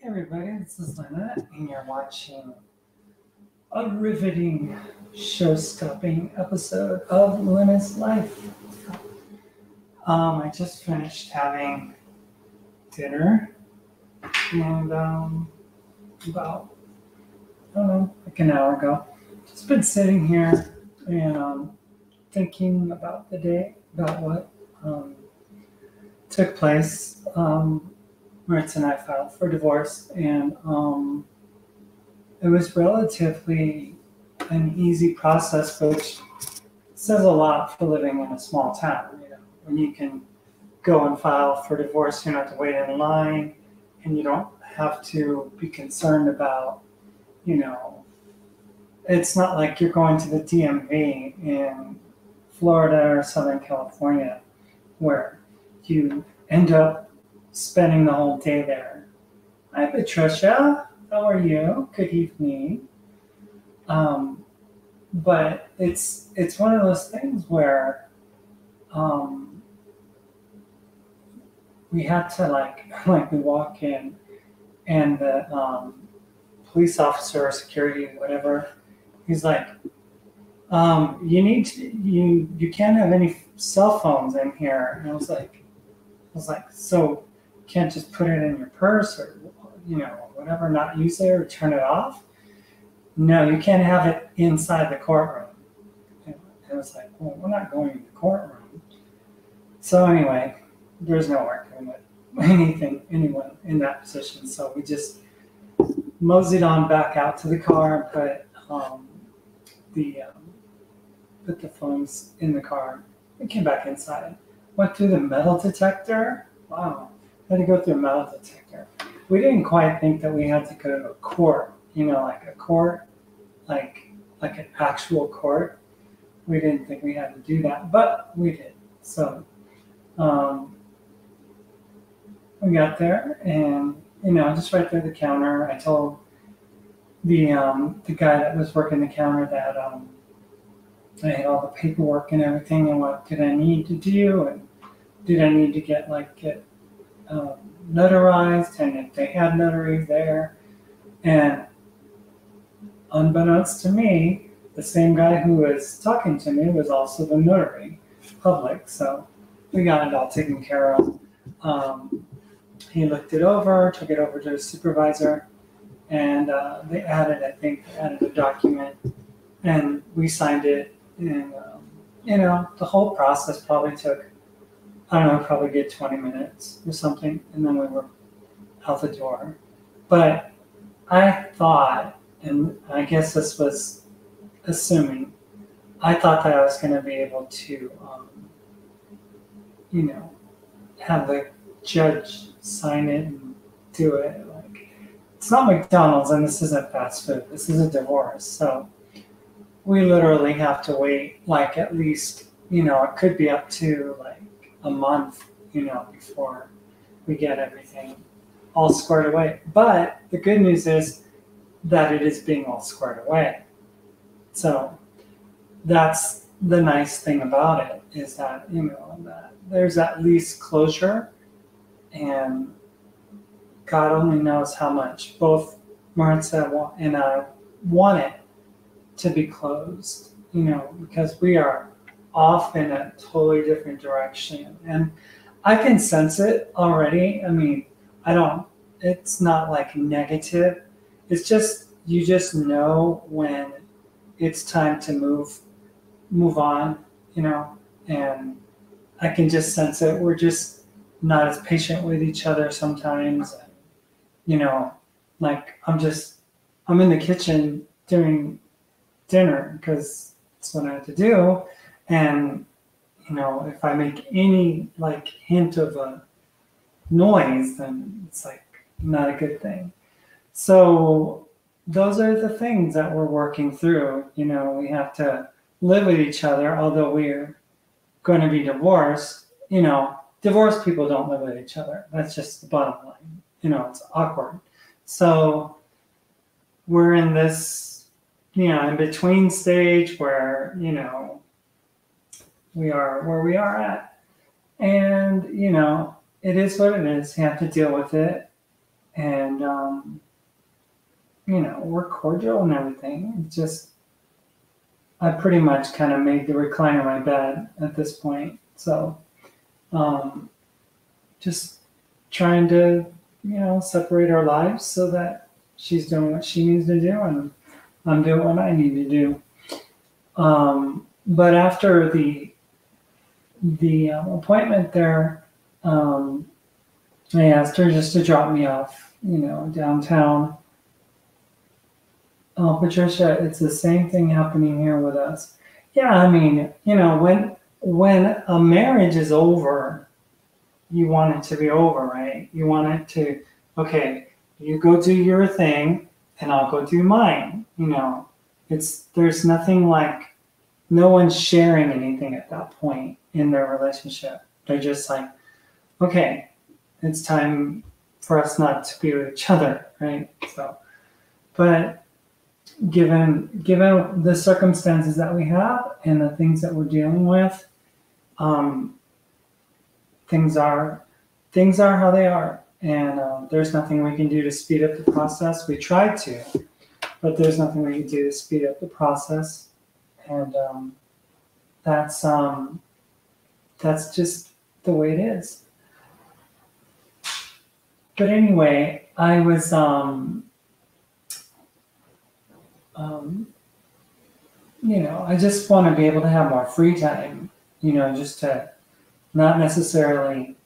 Hey everybody, this is Lena, and you're watching a riveting, show-stopping episode of Lena's Life. I just finished having dinner, and about I don't know, like an hour ago, just been sitting here and thinking about the day, about what took place. Maritza and I filed for divorce, and it was relatively an easy process, which says a lot for living in a small town. When you can go and file for divorce, you don't have to wait in line, and you don't have to be concerned about, you know, it's not like you're going to the DMV in Florida or Southern California where you end up spending the whole day there. Hi, Patricia. How are you? Good evening. Um, but it's one of those things where um, we had to like we walk in and the police officer or security whatever, he's like, you can't have any cell phones in here. And I was like, so you can't just put it in your purse or whatever, not use it or turn it off? No, you can't have it inside the courtroom. And I was like, well, we're not going to the courtroom. So anyway, there's no arguing with anyone in that position. So we just moseyed on back out to the car and the put the phones in the car. We came back inside. Went through the metal detector. Wow, had to go through a metal detector. We didn't quite think that we had to go to a court. Like a court, like an actual court. We didn't think we had to do that, but we did. So um, we got there, and just right there at the counter, I told the guy that was working the counter that I had all the paperwork and everything, and what did I need to do, and did I need to get um, notarized, and if they had notaries there. And unbeknownst to me, the same guy who was talking to me was also the notary public. So we got it all taken care of. He looked it over, took it over to his supervisor, and I think they added a document, and we signed it. And the whole process probably took, I don't know, probably get 20 minutes or something, and then we were out the door. But I thought, and I guess this was assuming, I thought that I was going to be able to, you know, have the judge sign it and do it. Like, it's not McDonald's, and this isn't fast food. This is a divorce, so we literally have to wait, like, at least, it could be up to like a month, before we get everything all squared away. But the good news is that it is being all squared away. So that's the nice thing about it, is that that there's at least closure, and God only knows how much both Maritza and I want it to be closed, because we are off in a totally different direction, and I can sense it already. I mean, I don't. It's not like negative. It's just, you just know when it's time to move on, and I can just sense it. We're just not as patient with each other sometimes. You know, like I'm in the kitchen doing dinner because it's what I have to do, and if I make any like hint of a noise, then it's like not a good thing. So those are the things that we're working through. We have to live with each other, although we're going to be divorced. Divorced people don't live with each other. That's just the bottom line. It's awkward. So we're in this, in between stage where, we are where we are at. And, it is what it is. You have to deal with it. and you know, we're cordial and everything. It's just I pretty much kind of made the recliner my bed at this point. So um, just trying to, you know, separate our lives so that she's doing what she needs to do and I'm doing what I need to do. But after the appointment there, I asked her just to drop me off, you know, downtown. Oh, Patricia, it's the same thing happening here with us. Yeah, I mean, you know, when a marriage is over, you want it to be over, right? You want it to, okay, you go do your thing and I'll go do mine. You know, there's nothing like no one's sharing anything at that point in their relationship. They're just like, okay, it's time for us not to be with each other, right? So, but given the circumstances that we have and the things that we're dealing with, um, things are how they are, and there's nothing we can do to speed up the process. We tried to, but there's nothing we can do to speed up the process, and that's just the way it is. But anyway, I was you know, I just want to be able to have more free time, you know, just to not necessarily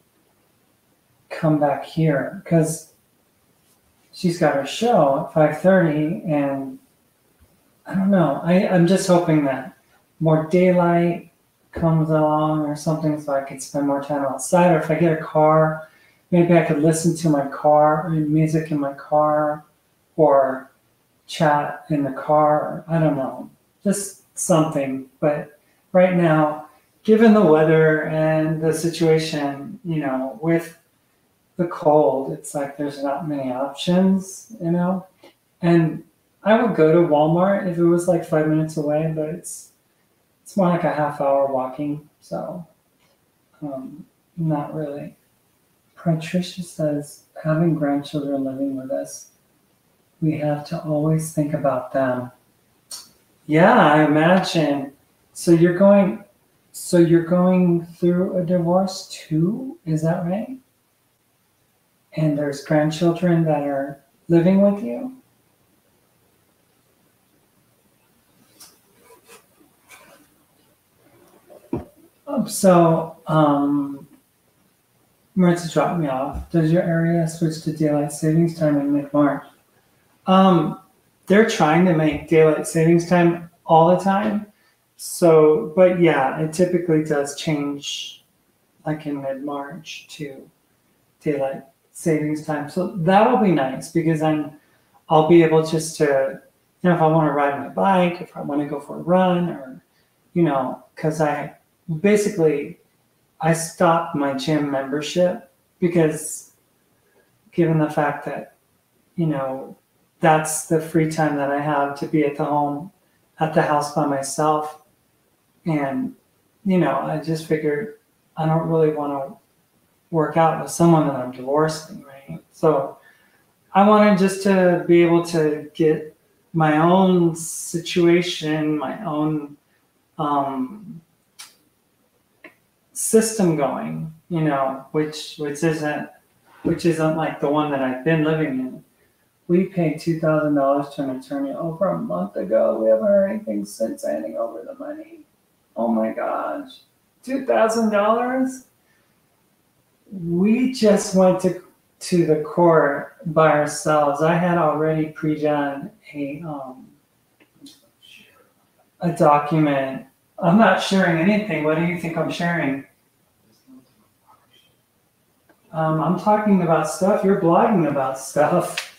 come back here because she's got her show at 5:30 and I don't know. I'm just hoping that more daylight comes along or something so I could spend more time outside, or if I get a car, maybe I could listen to my car or music in my car or chat in the car, or I don't know, just something. But right now, given the weather and the situation, you know, with the cold, it's like there's not many options, you know. And I would go to Walmart if it was like 5 minutes away, but it's more like a half hour walking, so not really. Patricia says, having grandchildren living with us, we have to always think about them. Yeah, I imagine. So you're going through a divorce too, is that right? And there's grandchildren that are living with you? Maritza dropped me off. Does your area switch to daylight savings time in mid-March? They're trying to make daylight savings time all the time. So, but yeah, it typically does change like in mid-March to daylight savings time. So that'll be nice because I'll be able just to, you know, if I want to ride my bike, if I want to go for a run, or, you know, because I stopped my gym membership because given the fact that, you know, that's the free time that I have to be at the house by myself. And, you know, I just figured I don't really want to work out with someone that I'm divorcing, right? So I wanted just to be able to get my own situation, my own system going, you know, which isn't like the one that I've been living in. We paid $2,000 to an attorney over a month ago. We haven't heard anything since handing over the money. Oh my gosh, $2,000? We just went to the court by ourselves. I had already pre-done a document. I'm not sharing anything. What do you think I'm sharing? I'm talking about stuff. You're blogging about stuff.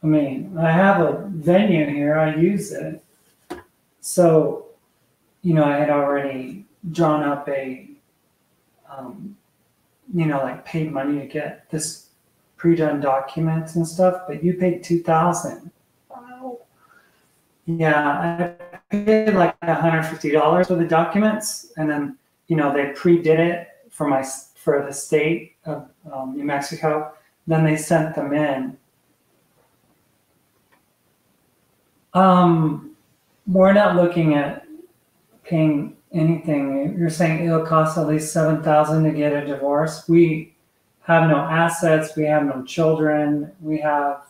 I mean, I have a venue here. I use it. So, you know, I had already drawn up a, you know, like paid money to get this pre-done documents and stuff, but you paid $2,000. Wow. Yeah, I paid like $150 for the documents, and then, you know, they pre-did it for the state of New Mexico. Then they sent them in. We're not looking at paying anything. You're saying it'll cost at least $7,000 to get a divorce. We have no assets. We have no children. We have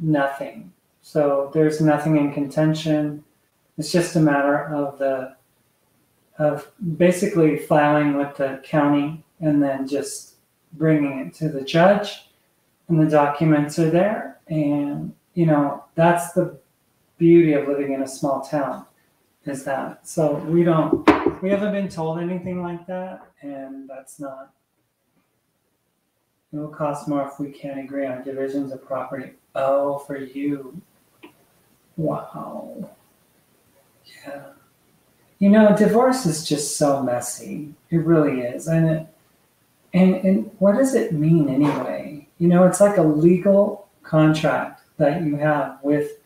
nothing. So there's nothing in contention. It's just a matter of basically filing with the county and then just bringing it to the judge, and the documents are there. And that's the beauty of living in a small town, is that. So we haven't been told anything like that, and that's not. It will cost more if we can't agree on divisions of property. Oh, for you. Wow. Yeah. Divorce is just so messy. It really is. And what does it mean anyway? It's like a legal contract that you have with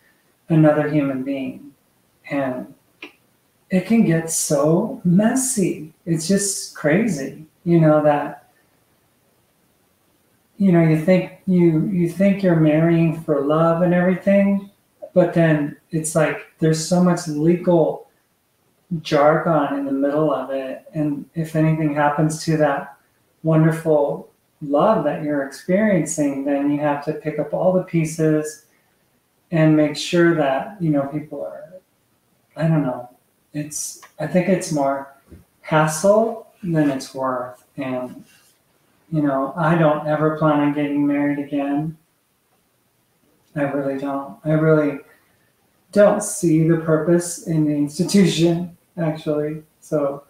another human being. And it can get so messy. It's just crazy, that you think you're marrying for love and everything, but then it's like there's so much legal jargon in the middle of it, and if anything happens to that wonderful love that you're experiencing, then you have to pick up all the pieces and make sure that people are, I don't know, I think it's more hassle than it's worth. And I don't ever plan on getting married again. I really don't. I really don't see the purpose in the institution, actually. So,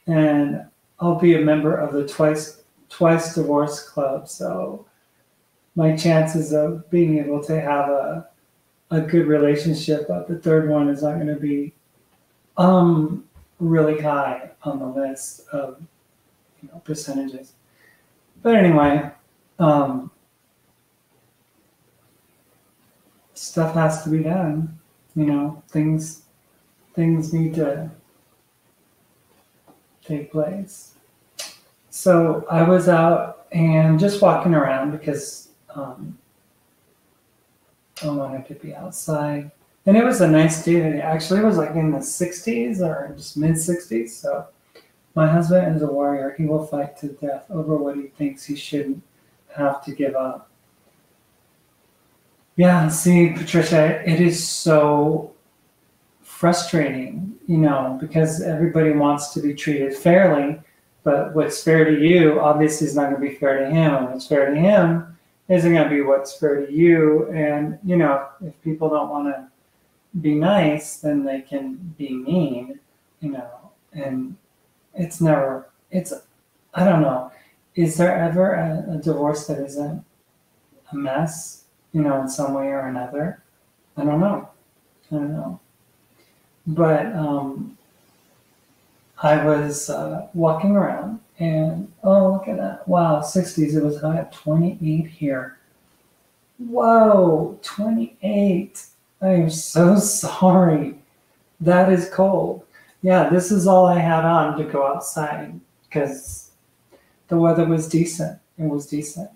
and I'll be a member of the twice divorce club. So my chances of being able to have a good relationship at the third one is not going to be really high on the list of percentages. But anyway, stuff has to be done. Things need to take place. So I was out and just walking around because I wanted to be outside. And it was a nice day today. Actually, it was like in the 60s or just mid 60s. So my husband is a warrior. He will fight to death over what he thinks he shouldn't have to give up. Yeah, see, Patricia, it is so frustrating, because everybody wants to be treated fairly, but what's fair to you obviously is not going to be fair to him, and what's fair to him isn't going to be what's fair to you. And, if people don't want to be nice, then they can be mean, and I don't know. Is there ever a divorce that isn't a mess, in some way or another? I don't know. But I was walking around and, oh, look at that. Wow, 60s. It was high at 28 here. Whoa, 28. I am so sorry. That is cold. Yeah, this is all I had on to go outside because the weather was decent. It was decent.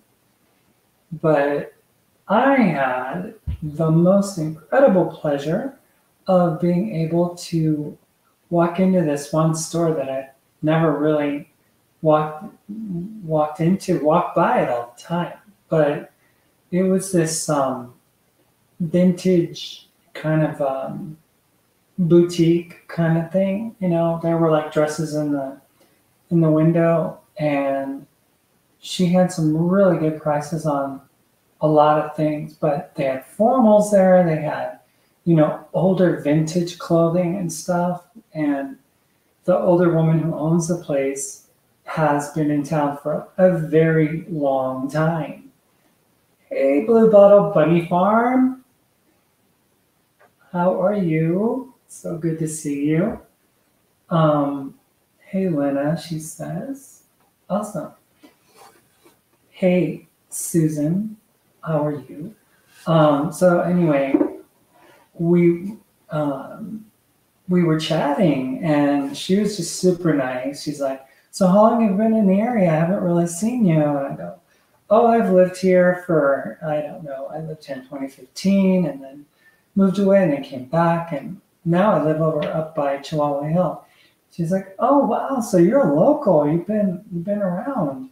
But I had the most incredible pleasure of being able to walk into this one store that I never really walked by it all the time. But it was this vintage kind of boutique kind of thing. There were like dresses in the window, and she had some really good prices on a lot of things, but they had formals there. They had, older vintage clothing and stuff. And the older woman who owns the place has been in town for a very long time. Hey, Blue Bottle Bunny Farm. How are you? So good to see you. Hey, Lena, she says. Awesome. Hey, Susan. How are you? So anyway, we were chatting, and she was just super nice. She's like, "So how long have you been in the area? I haven't really seen you." And I go, oh, I've lived here for, I don't know, I lived here in 2015 and then moved away and then came back. And now I live over up by Chihuahua Hill. She's like, oh, wow, so you're a local. You've been around.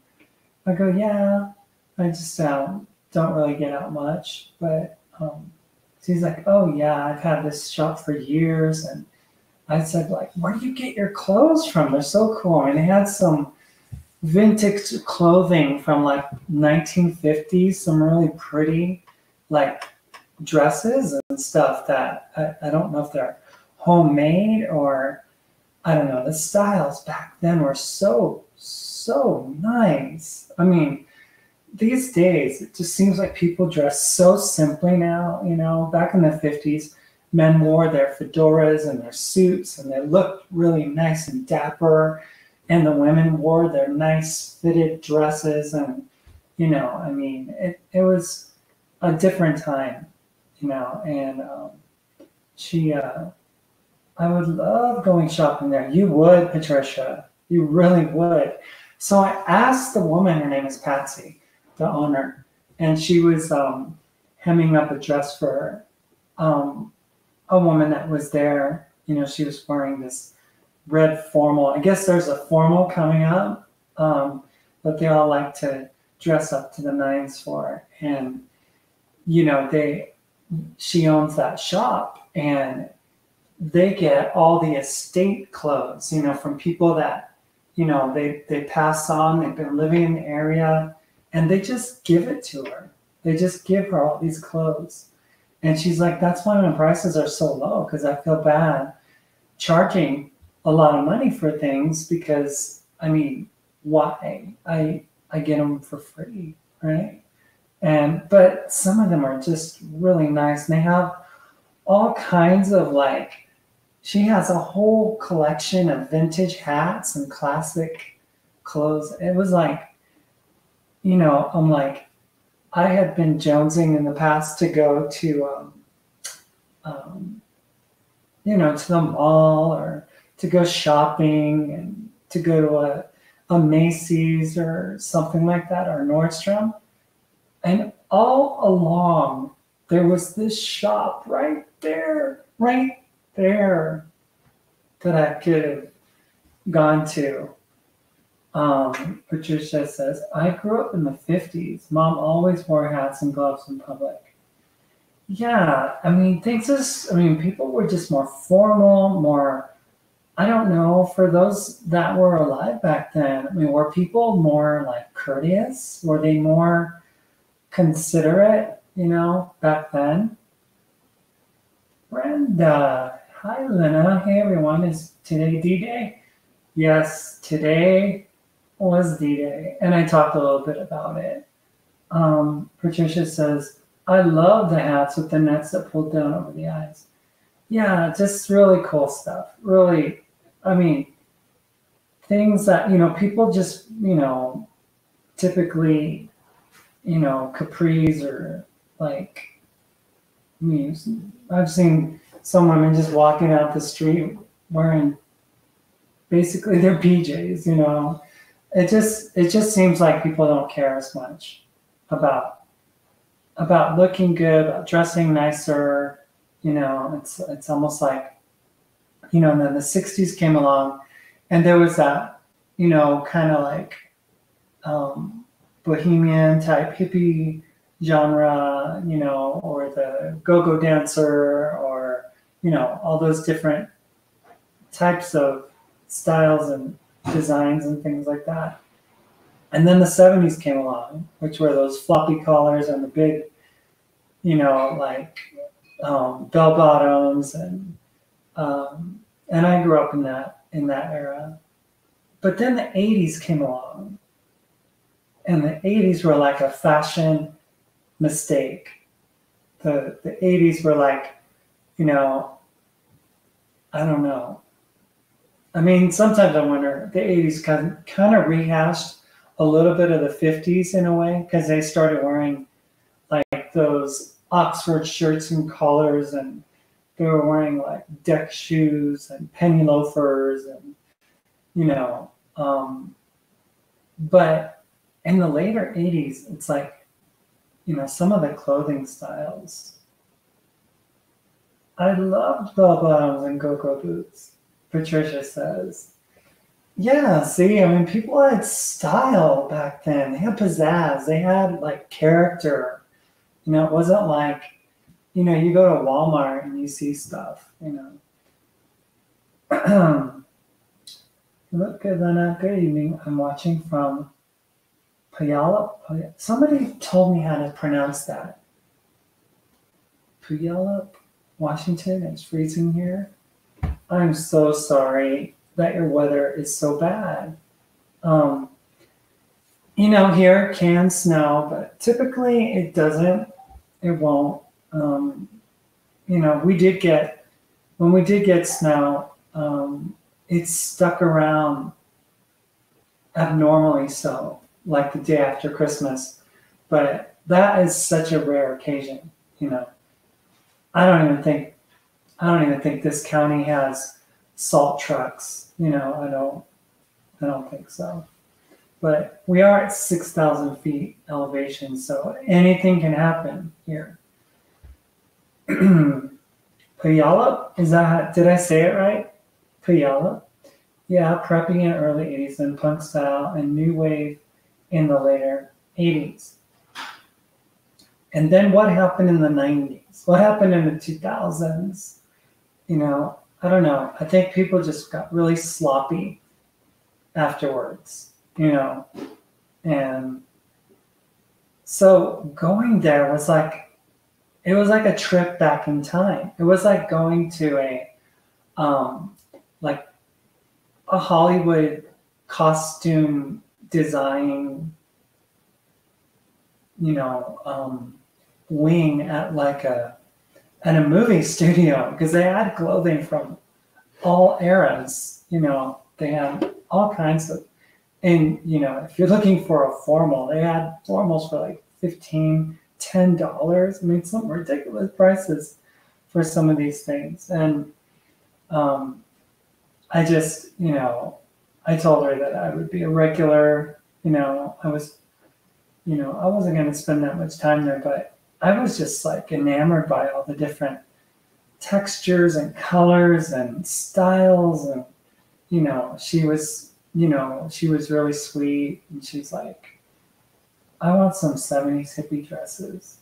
I go, yeah, I just don't really get out much. But she's like, oh, yeah, I've had this shop for years. And I said, like, where do you get your clothes from? They're so cool. And they had some vintage clothing from like 1950s, some really pretty like dresses and stuff that I don't know if they're homemade or I don't know. The styles back then were so nice. I mean, these days it just seems like people dress so simply now. You know, back in the 50s, men wore their fedoras and their suits and they looked really nice and dapper. And the women wore their nice fitted dresses. And, you know, I mean, it was a different time, you know. And she, I would love going shopping there. You would, Patricia. You really would. So I asked the woman, her name is Patsy, the owner, and she was hemming up a dress for a woman that was there. You know, she was wearing this red formal. I guess there's a formal coming up, but they all like to dress up to the nines for. And you know, she owns that shop, and they get all the estate clothes, you know, from people that, you know, they pass on. They've been living in the area, and they just give it to her. They just give her all these clothes, and she's like, that's why my prices are so low because I feel bad charging a lot of money for things because I mean, why? I get them for free, right? But some of them are just really nice, and they have all kinds of like. She has a whole collection of vintage hats and classic clothes. It was like, you know, I'm like, I had been jonesing in the past to go to, you know, to the mall or to go shopping and to go to a Macy's or something like that or Nordstrom. And all along, there was this shop right there that I could have gone to. Patricia says, I grew up in the 50s. Mom always wore hats and gloves in public. Yeah, I mean, people were just more formal, more, I don't know, for those that were alive back then. I mean, were people more like courteous? Were they more considerate, you know, back then? Brenda, hi Lena. Hey everyone, is today D-Day? Yes, today was D-Day, and I talked a little bit about it. Patricia says, I love the hats with the nets that pulled down over the eyes. Yeah, just really cool stuff. Really, I mean, things that, you know, people just, you know, typically, you know, capris or like, I mean, I've seen some women just walking out the street wearing basically their PJs, you know. It just seems like people don't care as much about looking good, about dressing nicer, you know. It's almost like, you know, and then the 60s came along and there was that, you know, kind of like bohemian type hippie genre, you know, or the go-go dancer, or, you know, all those different types of styles and designs and things like that. And then the 70s came along, which were those floppy collars and the big, you know, like bell bottoms, and I grew up in that era. But then the 80s came along, and the 80s were like a fashion mistake. The 80s were like, you know, I don't know. I mean, sometimes I wonder, the 80s kind of rehashed a little bit of the 50s in a way, because they started wearing like those Oxford shirts and collars, and they were wearing like deck shoes and penny loafers, and, you know, but in the later 80s, it's like, some of the clothing styles. I loved bell bottoms and go-go boots, Patricia says. Yeah, see, I mean, people had style back then. They had pizzazz. They had like character. It wasn't like, you go to Walmart and you see stuff. Look, good evening. I'm watching from Puyallup. Somebody told me how to pronounce that. Puyallup, Washington. It's freezing here. I'm so sorry that your weather is so bad. Here it can snow, but typically it doesn't. It won't. When we did get snow, it stuck around abnormally so, like the day after Christmas. But that is such a rare occasion. I don't even think this county has salt trucks. I don't think so. But we are at 6,000 feet elevation, so anything can happen here. Puyallup, did I say it right? Puyallup? Yeah, preppy in early 80s, then punk style and new wave in the later 80s. And then what happened in the 90s? What happened in the 2000s? I don't know. I think people just got really sloppy afterwards, and so going there was like, it was like a trip back in time. It was like going to a Hollywood costume design, wing at a movie studio, because they had clothing from all eras. They had all kinds of, and if you're looking for a formal, they had formals for like $15, $10. I mean, some ridiculous prices for some of these things. And I just, I told her that I would be a regular. I wasn't going to spend that much time there, but I was just like enamored by all the different textures and colors and styles. And she was really sweet, and she's like, I want some 70s hippie dresses.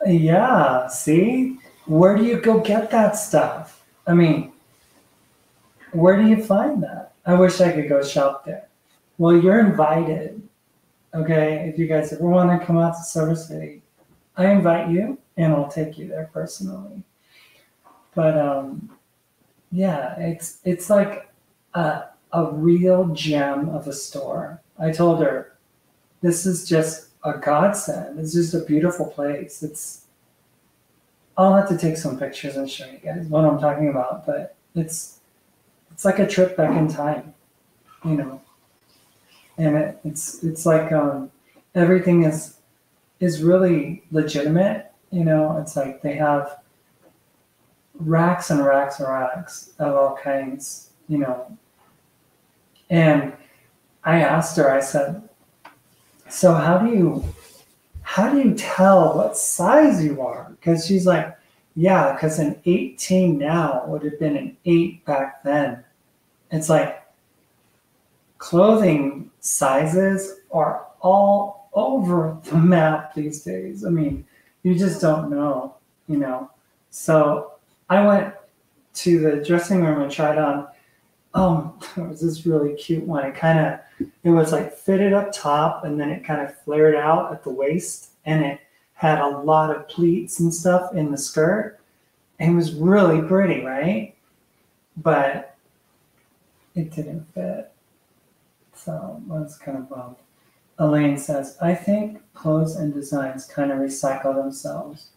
Yeah, see? Where do you go get that stuff? I mean, where do you find that? I wish I could go shop there. Well, you're invited, okay? If you guys ever want to come out to Silver City, I invite you, and I'll take you there personally. But yeah, it's like a real gem of a store. I told her, this is just a godsend. It's just a beautiful place. I'll have to take some pictures and show you guys what I'm talking about, but it's like a trip back in time, and it's like everything is really legitimate. It's like they have racks and racks and racks of all kinds, and I asked her, I said, so how do you tell what size you are? Because she's like, yeah, because an 18 now would have been an 8 back then. It's like clothing sizes are all over the map these days. I mean, you just don't know, So I went to the dressing room and tried on. It was this really cute one. It was like fitted up top, and then it kind of flared out at the waist, and it had a lot of pleats and stuff in the skirt. And it was really pretty, right? But it didn't fit. So I was kind of bummed. Elaine says, I think clothes and designs kind of recycle themselves.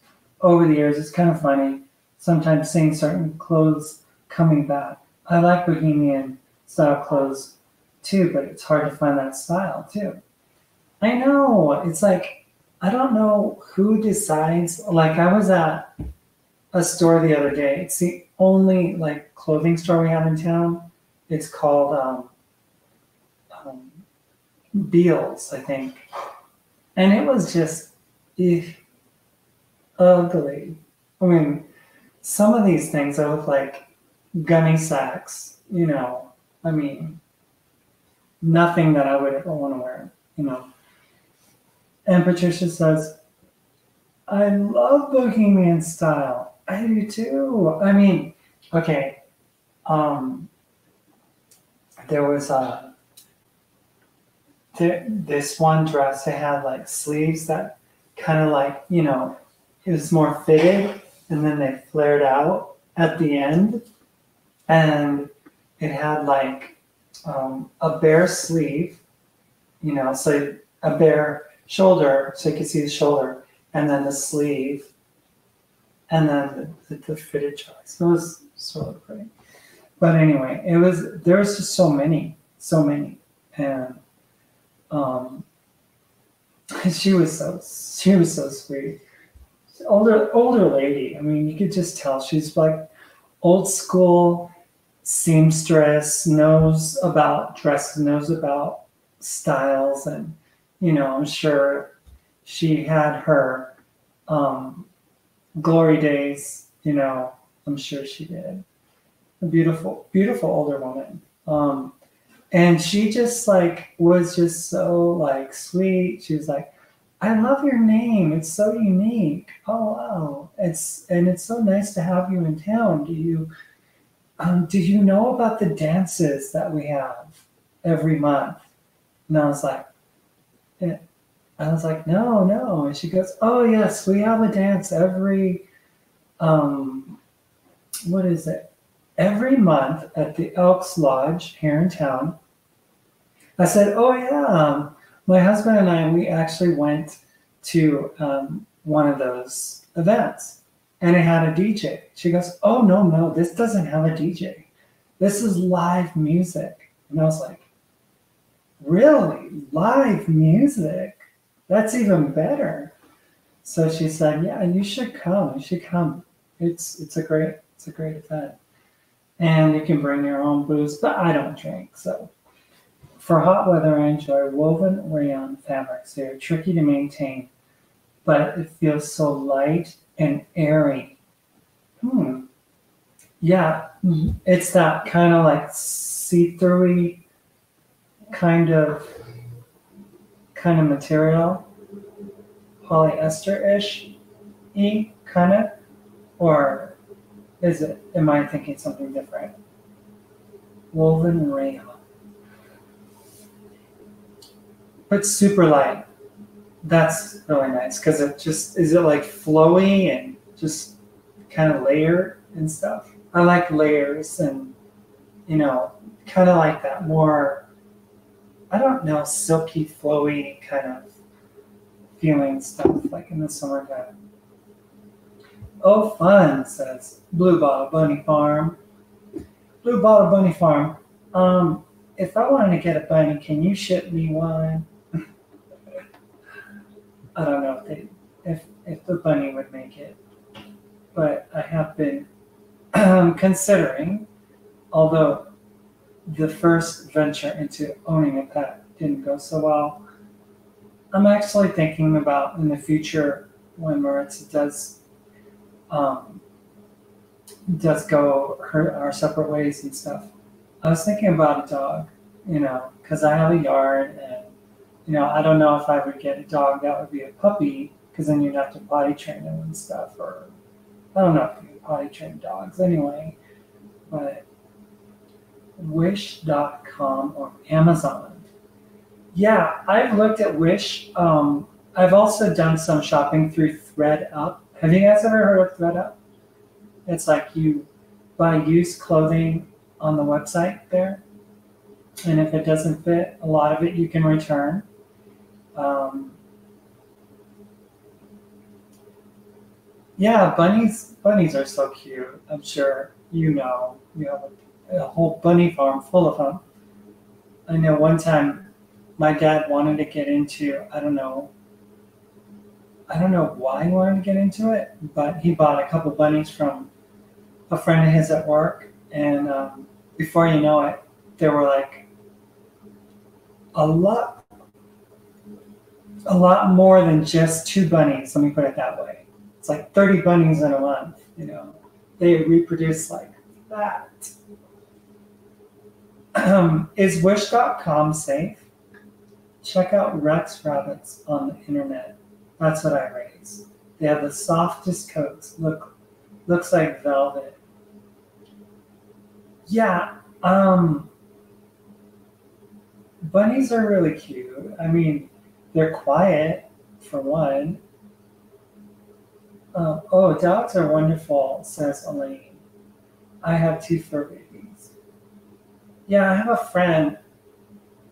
Over the years, it's kind of funny sometimes seeing certain clothes coming back. I like bohemian style clothes too, but it's hard to find that style too. I know. It's like, I don't know who decides. Like, I was at a store the other day. It's the only like clothing store we have in town. It's called Beals, I think. And it was just ugly. I mean, some of these things that look like gunny sacks, I mean, nothing that I would ever want to wear. And Patricia says, I love Bohemian style. I do too. I mean, okay, there was this one dress that had like sleeves that kind of like, it was more fitted and then they flared out at the end. And it had like a bare sleeve, so a bare shoulder, so you could see the shoulder, and then the sleeve, and then the fitted choice. It was sort of pretty. But anyway, there was just so many. And she was so sweet. Older lady. I mean, you could just tell she's like old school seamstress, knows about dresses, knows about styles, and I'm sure she had her glory days. I'm sure she did. A beautiful, beautiful older woman. And she just like was just so like sweet. She was like, I love your name. It's so unique. Oh wow. It's so nice to have you in town. Do you know about the dances that we have every month? And I was like, no. And she goes, oh yes, we have a dance every, what is it? Every month at the Elks Lodge here in town. I said, oh yeah, my husband and I, we actually went to one of those events and it had a DJ. She goes, oh no, this doesn't have a DJ. This is live music. And I was like, really? Live music? That's even better. So she said, yeah, you should come. It's a great event. And you can bring your own booze, but I don't drink. So for hot weather, I enjoy woven rayon fabrics. They're tricky to maintain, but it feels so light and airy. Yeah, it's that kind of like see-through-y kind of material, polyester-ish, kind of, or am I thinking something different? Woven rayon. But super light. That's really nice because is it like flowy and just kind of layered and stuff? I like layers and, kind of like that more, I don't know, silky, flowy kind of feeling stuff like in the summertime. Oh, fun, says Blue Bottle Bunny Farm. Blue Bottle Bunny Farm. If I wanted to get a bunny, can you ship me one? I don't know if the bunny would make it, but I have been considering, although the first venture into owning a pet didn't go so well, I'm actually thinking about in the future when Maritza does go our separate ways and stuff. I was thinking about a dog, because I have a yard and, I don't know if I would get a dog that would be a puppy because then you'd have to potty train them and stuff, or I don't know if you can potty train dogs anyway, but Wish.com or Amazon. Yeah, I've looked at Wish. I've also done some shopping through ThreadUp. Have you guys ever heard of ThreadUp? It's like you buy used clothing on the website there, and if it doesn't fit, a lot of it you can return. Yeah, bunnies are so cute. I'm sure you have a whole bunny farm full of them. I know one time my dad wanted to get into, I don't know why he wanted to get into it, but he bought a couple bunnies from a friend of his at work, and before you know it, there were like a lot a lot more than just 2 bunnies. Let me put it that way. It's like 30 bunnies in a month. You know, they reproduce like that. Is Wish.com safe? Check out Rex rabbits on the internet. That's what I raise. They have the softest coats. Looks like velvet. Yeah, bunnies are really cute. I mean, they're quiet for one. Oh, dogs are wonderful, says Elaine. I have 2 fur babies. Yeah, I have a friend,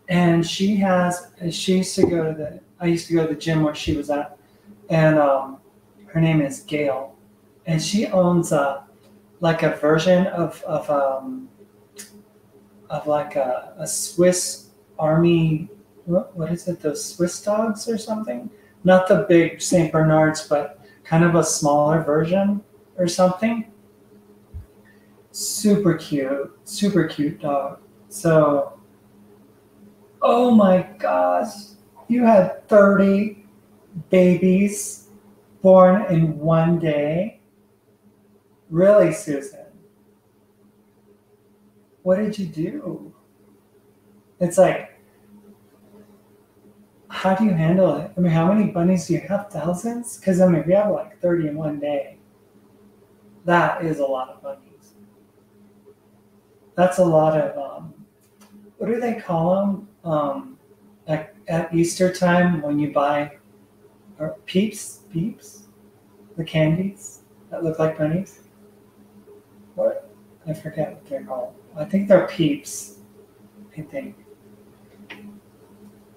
and she used to go to I used to go to the gym where she was at, and her name is Gail, and she owns like a version of like a Swiss Army. What is it? Those Swiss dogs or something? Not the big Saint Bernards, but kind of a smaller version or something. Super cute dog. So, oh my gosh, you had 30 babies born in one day? Really, Susan? What did you do? It's like, how do you handle it? I mean, how many bunnies do you have? Thousands? Because I mean, if you have like 30 in one day, that is a lot of bunnies. That's a lot of, what do they call them? At Easter time when you buy peeps, the candies that look like bunnies. What? I forget what they're called. I think they're peeps. I think.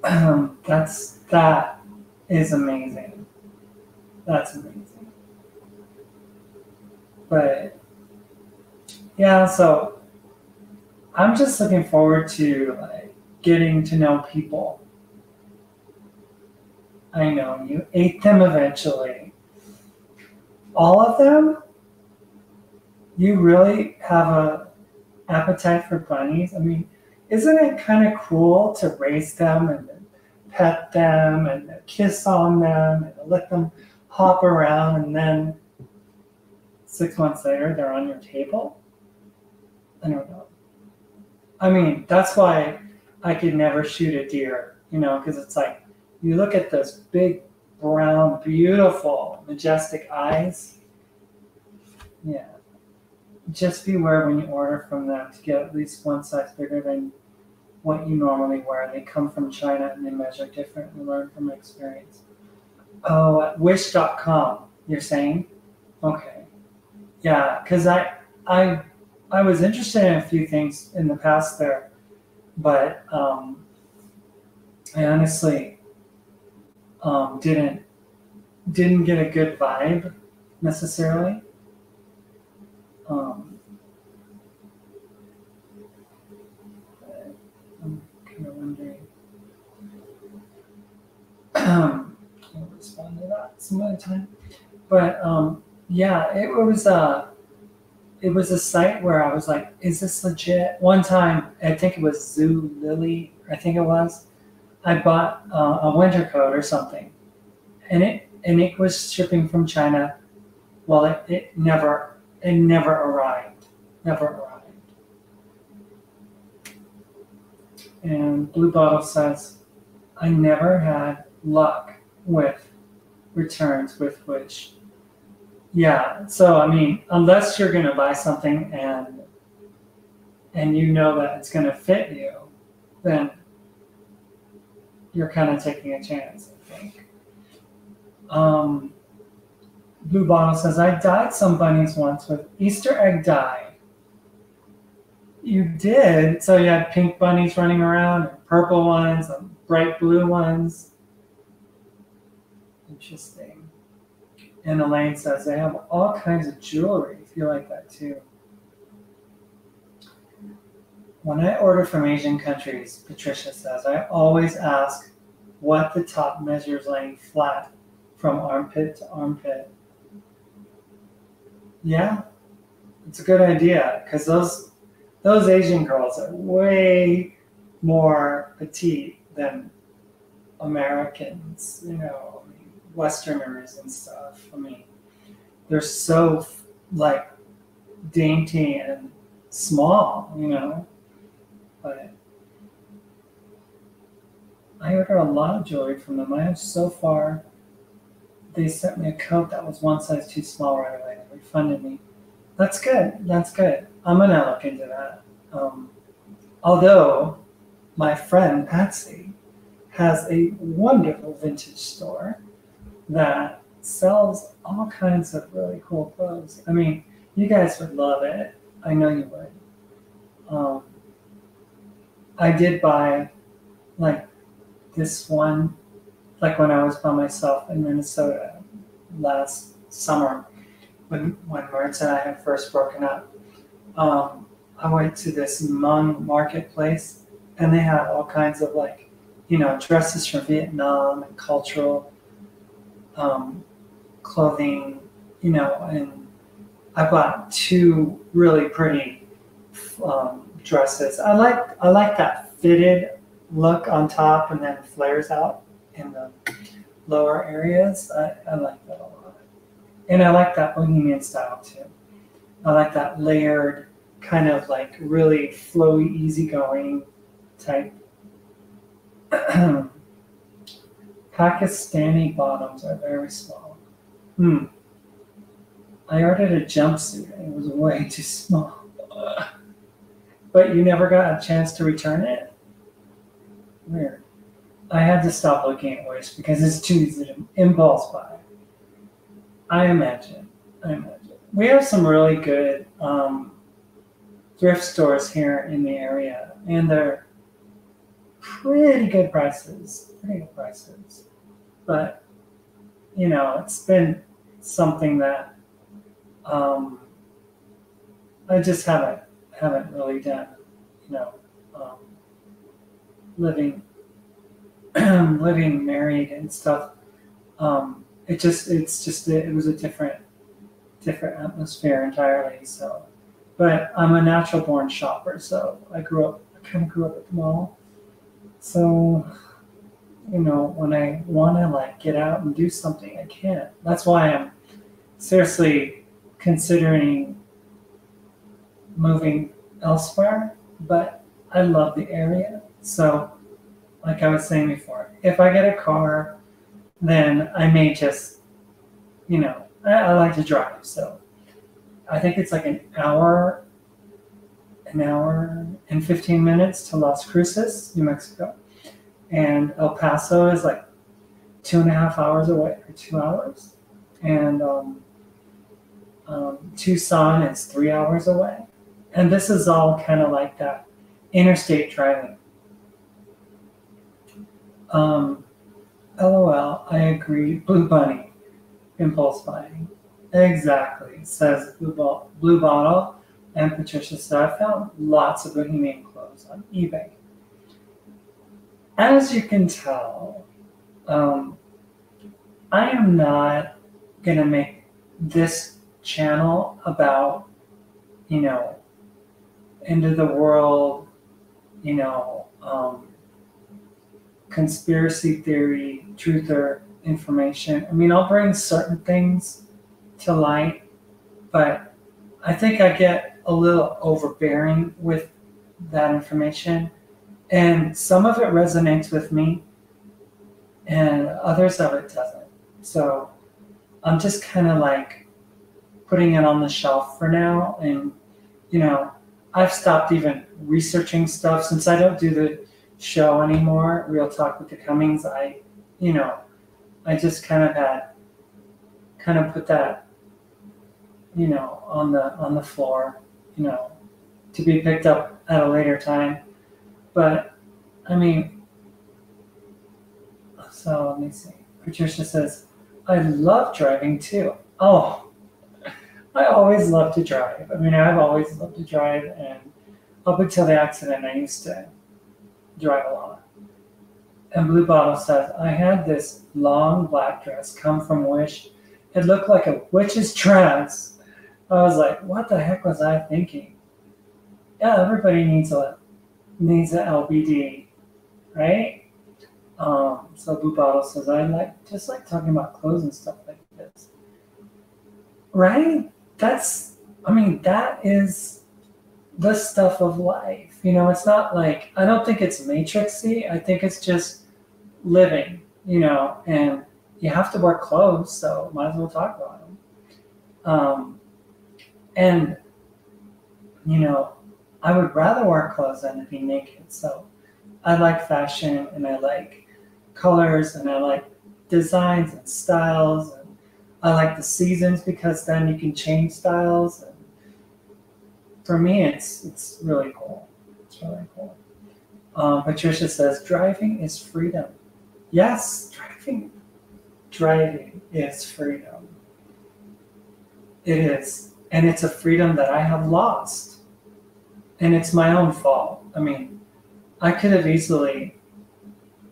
That is amazing. That's amazing. But yeah, so I'm just looking forward to like getting to know people. I know you ate them eventually. All of them? You really have a appetite for bunnies? I mean, isn't it kind of cool to raise them and pet them and kiss on them and let them hop around and then 6 months later they're on your table? I don't know. I mean, that's why I could never shoot a deer, you know, because it's like you look at those big, brown, beautiful, majestic eyes. Yeah. Just beware when you order from them to get at least one size bigger than what you normally wear. They come from China and they measure different and learn from experience. Oh, at Wish.com, you're saying? Okay. Yeah, because I was interested in a few things in the past there, but I honestly didn't get a good vibe necessarily. I'm kind of wondering. I'll respond to that some other time. But yeah, it was a site where I was like, is this legit? One time, I think it was Zulily, I think it was. I bought a winter coat or something, and it was shipping from China. Well, it never arrived. Never arrived. And Blue Bottle says, I never had luck with returns with Wish. Yeah, so I mean, unless you're gonna buy something and you know that it's gonna fit you, then you're kind of taking a chance, I think. Blue Bottle says, I dyed some bunnies once with Easter egg dye. You did? So you had pink bunnies running around, and purple ones, and bright blue ones. Interesting. And Elaine says, they have all kinds of jewelry, if you like that too. When I order from Asian countries, Patricia says, I always ask what the top measures laying flat from armpit to armpit. Yeah, it's a good idea because those Asian girls are way more petite than Americans, I mean, Westerners and stuff. I mean, they're so like dainty and small. But I order a lot of jewelry from them. I have so far, they sent me a coat that was one size too small right away. They refunded me. That's good. That's good. I'm gonna look into that. Although my friend Patsy has a wonderful vintage store that sells all kinds of really cool clothes. I mean, you guys would love it. I know you would. Um, I did buy like this one, like when I was by myself in Minnesota last summer, when Mertz and I had first broken up. I went to this Hmong marketplace, and they had all kinds of like, dresses from Vietnam and cultural clothing, and I bought two really pretty dresses. I like that fitted look on top and then flares out in the lower areas. I like that a lot. And I like that bohemian style too. I like that layered, kind of like really flowy, easygoing type. Pakistani bottoms are very small. I ordered a jumpsuit and it was way too small. But you never got a chance to return it? Weird. I had to stop looking at Wish because it's too easy to impulse buy. I imagine. We have some really good thrift stores here in the area, and they're pretty good prices. But it's been something that I just haven't really done. Um, living living married and stuff. It was a different atmosphere entirely. So, but I'm a natural born shopper, so I kind of grew up at the mall. So, when I want to like get out and do something, I can't. That's why I'm seriously considering moving elsewhere. But I love the area, so like I was saying before, if I get a car, then I may just, I like to drive, so I think it's like an hour and 15 minutes to Las Cruces, New Mexico. And El Paso is like 2.5 hours away, or 2 hours. And Tucson is 3 hours away. And this is all kind of like that interstate driving. LOL, I agree. Blue Bunny, impulse buying. Exactly, says Blue Bottle. And Patricia said, I found lots of bohemian clothes on eBay. As you can tell, I am not going to make this channel about, end of the world, conspiracy theory, truther information. I mean, I'll bring certain things to light, but I think I get a little overbearing with that information. And some of it resonates with me, and others of it doesn't. So I'm just kind of like putting it on the shelf for now. And, I've stopped even researching stuff since I don't do the show anymore, Real Talk with the Cummings. I just kind of put that, on the floor, to be picked up at a later time. But I mean, so let me see. Patricia says, I love driving too. Oh, I always love to drive. I mean, I've always loved to drive, and up until the accident, I used to drive a lot. And Blue Bottle says, I had this long black dress come from Wish. It looked like a witch's dress. I was like, what the heck was I thinking? Yeah, everybody needs a LBD, right? So Blue Bottle says, I like talking about clothes and stuff like this. Right? That is the stuff of life. It's not like, I don't think it's matrixy. I think it's just living, and you have to wear clothes, so might as well talk about them. And, I would rather wear clothes than to be naked. So I like fashion and I like colors and I like designs and styles. And I like the seasons because then you can change styles. And for me, it's really cool. It's really cool. Patricia says, driving is freedom. Yes, driving is freedom. It is. And it's a freedom that I have lost. And it's my own fault. I could have easily,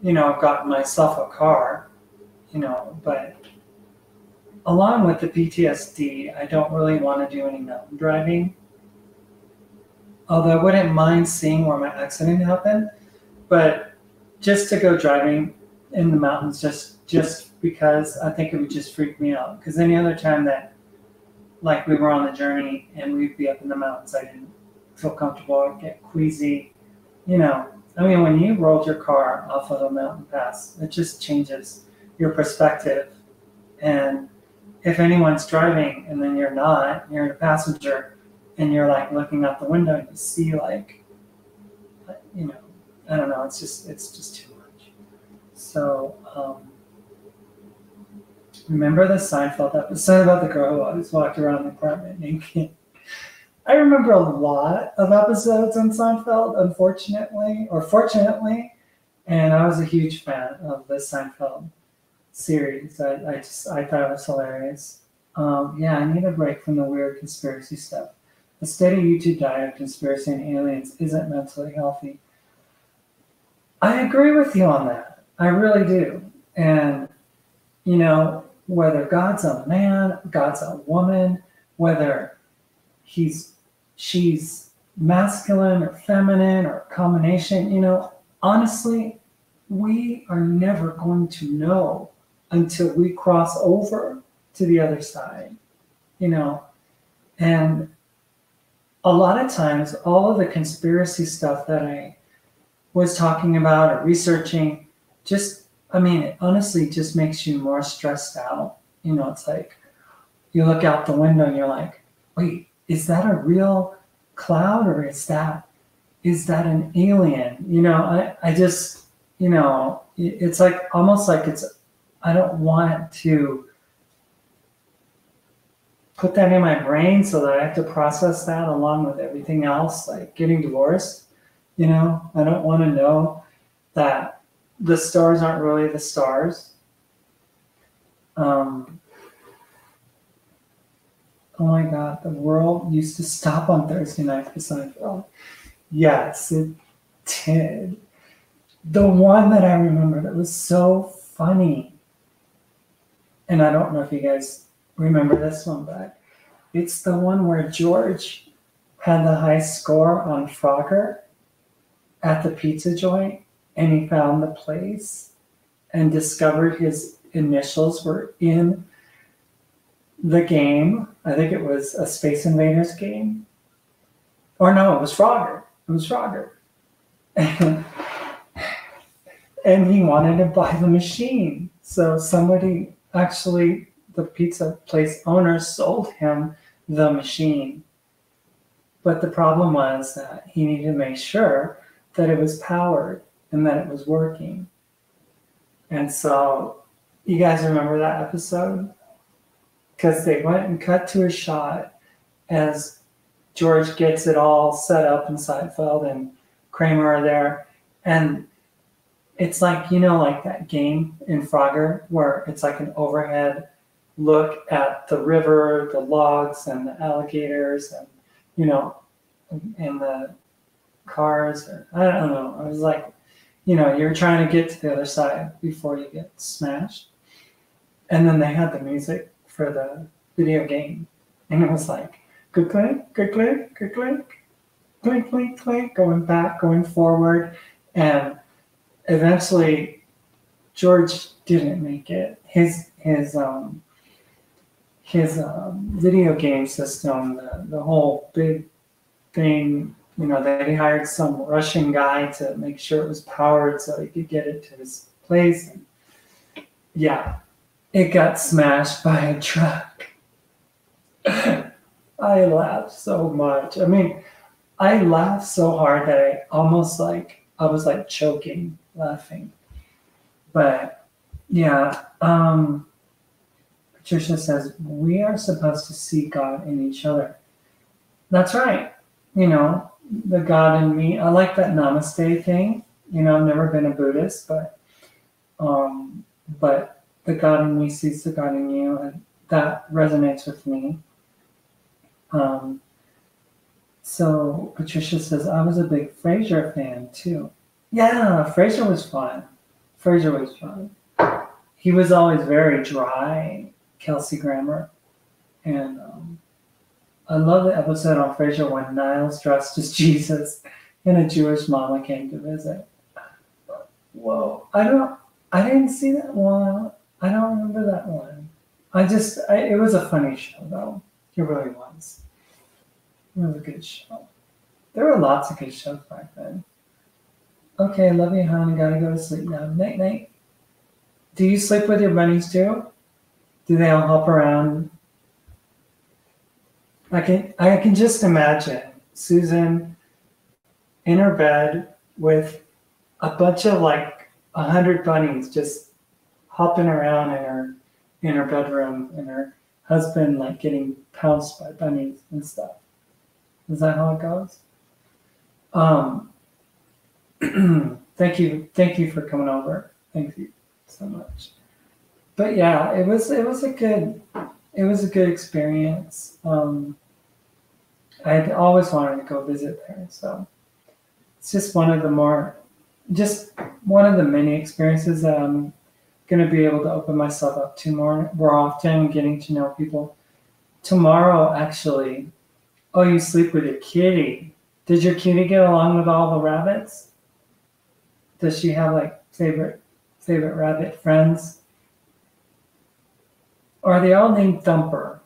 gotten myself a car, but along with the PTSD, I don't really want to do any mountain driving. Although I wouldn't mind seeing where my accident happened, but just to go driving in the mountains just because I think it would just freak me out. Because any other time that, like, we were on the journey and we'd be up in the mountains, I didn't feel comfortable, I'd get queasy. When you rolled your car off of a mountain pass, it just changes your perspective. And if anyone's driving and then you're not, you're a passenger, and you're like looking out the window and you see I don't know, it's just too much. So remember the Seinfeld episode about the girl who always walked around the apartment naked? I remember a lot of episodes on Seinfeld, unfortunately, or fortunately, and I was a huge fan of the Seinfeld series. I thought it was hilarious. I need a break from the weird conspiracy stuff. A steady YouTube diet of conspiracy and aliens isn't mentally healthy. I agree with you on that. I really do. And, whether God's a man, God's a woman, whether she's masculine or feminine or a combination, honestly, we are never going to know until we cross over to the other side, and a lot of times all of the conspiracy stuff that I was talking about or researching, it honestly just makes you more stressed out. It's like you look out the window and you're like, wait, is that a real cloud or is that an alien? I just, it's like almost like I don't want to put that in my brain so that I have to process that along with everything else, like getting divorced. I don't want to know that the stars aren't really the stars. Oh my God, the world used to stop on Thursday night for Seinfeld. Yes, it did. The one that I remember that was so funny, and I don't know if you guys remember this one, but it's the one where George had the high score on Frogger at the pizza joint, and he found the place and discovered his initials were in the game. I think it was a Space Invaders game. Or no, it was Frogger. And he wanted to buy the machine. So somebody, actually, the pizza place owner sold him the machine. But the problem was that he needed to make sure that it was powered and that it was working. And so, you guys remember that episode? Because they went and cut to a shot as George gets it all set up in Seinfeld and Kramer are there. And it's like, like that game in Frogger where it's like an overhead look at the river, the logs and the alligators and, and the cars. Or, I don't know. I was like, you're trying to get to the other side before you get smashed. And then they had the music for the video game. And it was like, good click, good click, good click, click, click, click, going back, going forward. And eventually George didn't make it. His video game system, the whole big thing, that he hired some Russian guy to make sure it was powered so he could get it to his place. And yeah, it got smashed by a truck. I laughed so much. I mean, I laughed so hard that I was like choking laughing. But yeah, Patricia says we are supposed to see God in each other. That's right. The God in me. I like that namaste thing. I've never been a Buddhist, but the God in me sees the God in you, and that resonates with me. So Patricia says I was a big Frasier fan too. Yeah, Frasier was fun. He was always very dry, Kelsey Grammer, and I love the episode on Frasier when Niles dressed as Jesus and a Jewish mama came to visit. Whoa, I didn't see that one. I don't remember that one. It was a funny show though. It really was. It was a good show. There were lots of good shows back then. Okay, love you, honey. Gotta go to sleep now. Night, night. Do you sleep with your bunnies too? Do they all hop around? I can just imagine Susan in her bed with a bunch of like 100 bunnies just hopping around in her bedroom, and her husband like getting pounced by bunnies and stuff. Is that how it goes? Thank you for coming over. Thank you so much. But yeah, it was a good experience. I had always wanted to go visit there, so it's just one of the many experiences that I'm going to be able to open myself up to more often, getting to know people. Tomorrow, actually, oh, you sleep with your kitty. Did your kitty get along with all the rabbits? Does she have like favorite rabbit friends? Or are they all named Thumper?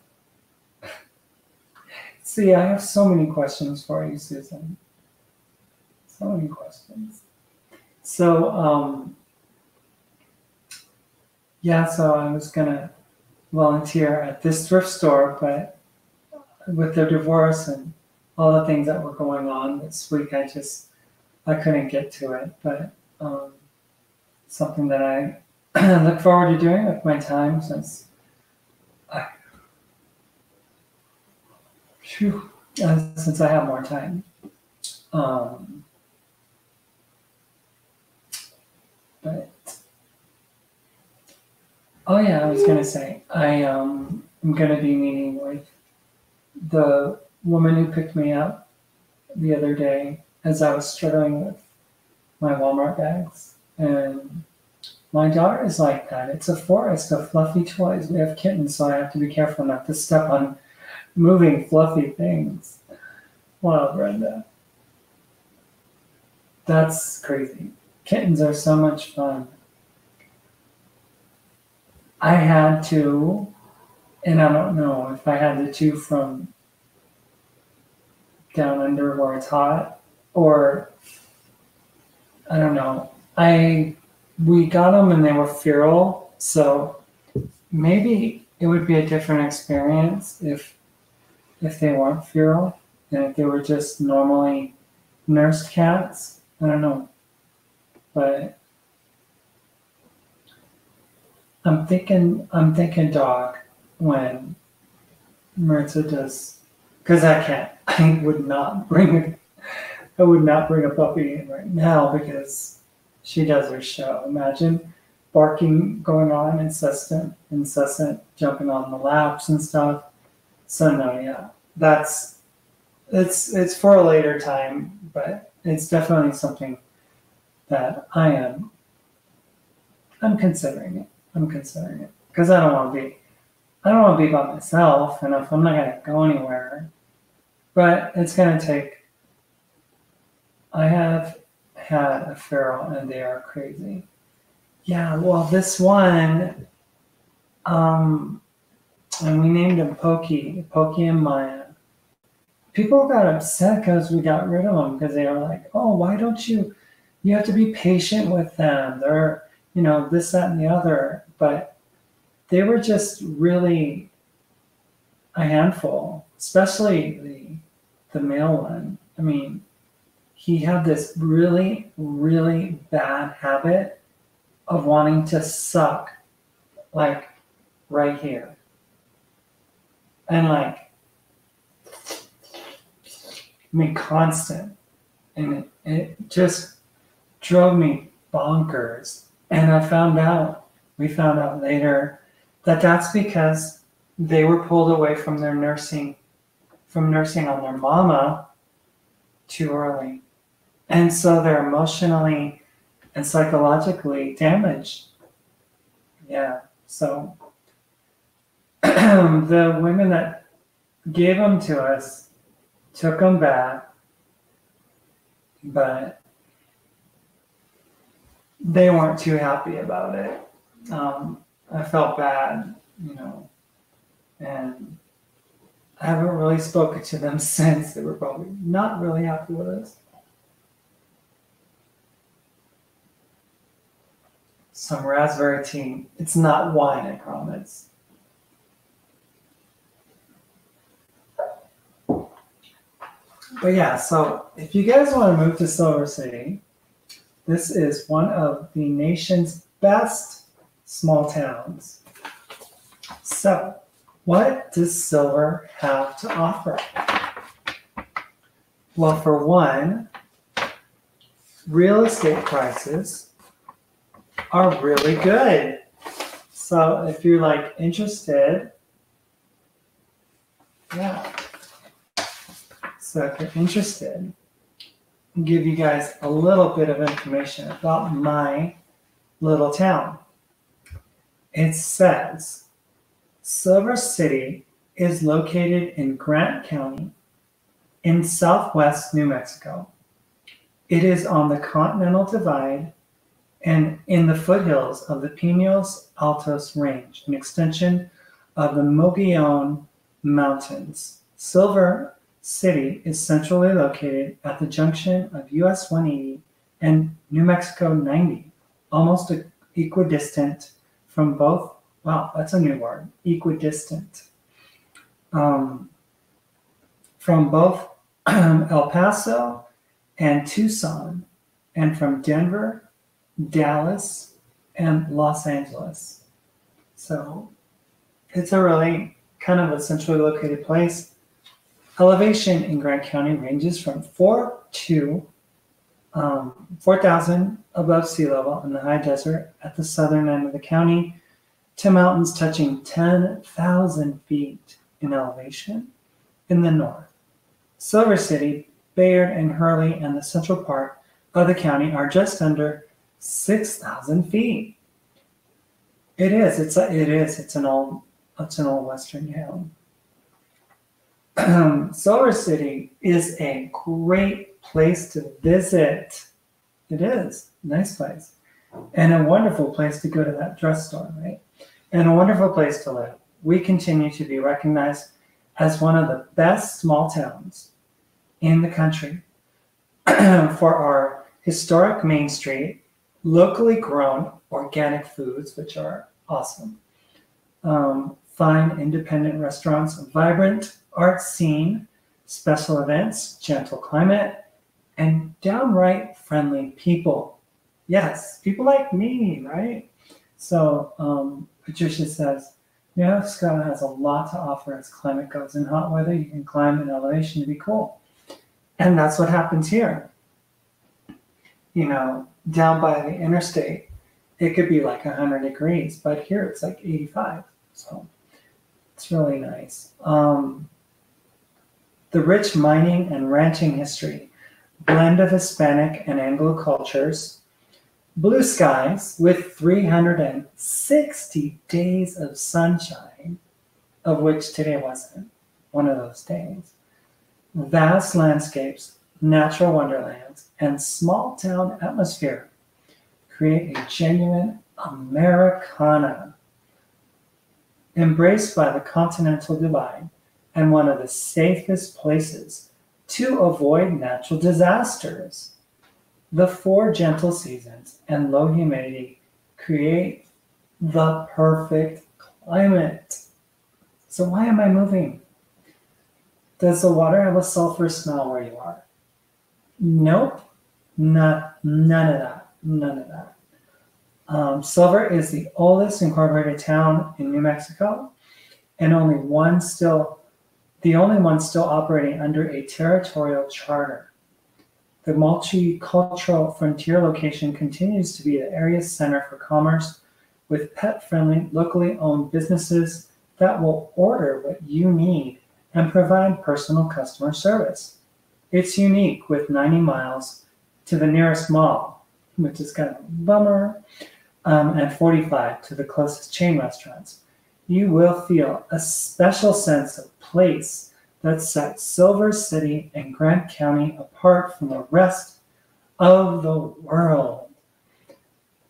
See, I have so many questions for you, Susan. So many questions. So, so I was gonna volunteer at this thrift store, but with their divorce and all the things that were going on this week, I couldn't get to it. But something that I look forward to doing with my time since I have more time. But oh yeah, I was gonna say I am gonna be meeting with the woman who picked me up the other day as I was struggling with my Walmart bags, and my daughter is like that. It's a forest of fluffy toys. We have kittens, so I have to be careful not to step on moving fluffy things. Wow, Brenda. That's crazy. Kittens are so much fun. I had to, and I don't know if I had the two from down under where it's hot, or I don't know. We got them and they were feral, so maybe it would be a different experience if they weren't feral and if they were just normally nursed cats. I don't know, but I'm thinking dog when Maritza does, because I would not bring a puppy in right now because she does her show. Imagine barking going on, incessant, jumping on the laps and stuff. So no, yeah, it's for a later time, but it's definitely something that I'm considering it. Because I don't want to be by myself, and if I'm not going to go anywhere, but it's going to take. I have had a feral, and they are crazy. Yeah, well, this one, and we named him Pokey and Maya. People got upset because we got rid of them because they were like, oh, why don't you have to be patient with them. They're, this, that, and the other. But they were just really a handful, especially the male one. I mean, he had this really, really bad habit of wanting to suck, like, right here. And like, I mean, constant. And it just drove me bonkers. And we found out later that that's because they were pulled away from nursing on their mama too early. And so they're emotionally and psychologically damaged. Yeah. So the women that gave them to us took them back, but they weren't too happy about it. I felt bad, and I haven't really spoken to them since. They were probably not really happy with us. Some raspberry tea. It's not wine, I promise. But yeah, so if you guys want to move to Silver City, this is one of the nation's best small towns. So, what does Silver have to offer? Well, for one, real estate prices are really good. So if you're like interested, yeah. So if you're interested, I'll give you guys a little bit of information about my little town. It says Silver City is located in Grant County in southwest New Mexico. It is on the Continental Divide and in the foothills of the Pinos Altos Range, an extension of the Mogollon Mountains. Silver City is centrally located at the junction of US 180 and New Mexico 90, almost equidistant from both. Wow, that's a new word, equidistant. From both El Paso and Tucson, and from Denver, Dallas, and Los Angeles. So it's a really kind of a centrally located place. Elevation in Grant County ranges from 4,000 above sea level in the high desert at the southern end of the county to mountains touching 10,000 feet in elevation in the north. Silver City, Bayard, and Hurley and the central part of the county are just under 6,000 feet. It is. It's an old western town. Silver City is a great place to visit. It is a nice place, and a wonderful place to go to that dress store, right? And a wonderful place to live. We continue to be recognized as one of the best small towns in the country for our historic Main Street, locally grown organic foods, which are awesome, fine independent restaurants, a vibrant art scene, special events, gentle climate, and downright friendly people. Yes, people like me, right? So Patricia says, New Mexico has a lot to offer as climate goes. In hot weather, you can climb an elevation to be cool. And that's what happens here. Down by the interstate, it could be like 100 degrees, but here it's like 85. So it's really nice. The rich mining and ranching history, blend of Hispanic and Anglo cultures, blue skies with 360 days of sunshine, of which today wasn't one of those days, vast landscapes, natural wonderlands, and small town atmosphere create a genuine Americana, embraced by the Continental Divide and one of the safest places to avoid natural disasters. The four gentle seasons and low humidity create the perfect climate. So why am I moving? Does the water have a sulfur smell where you are? Nope. None of that. None of that. Silver is the oldest incorporated town in New Mexico, and the only one still operating under a territorial charter. The multicultural frontier location continues to be the area's center for commerce, with pet-friendly, locally owned businesses that will order what you need and provide personal customer service. It's unique with 90 miles to the nearest mall, which is kind of a bummer, and 45 to the closest chain restaurants. You will feel a special sense of place that sets Silver City and Grant County apart from the rest of the world.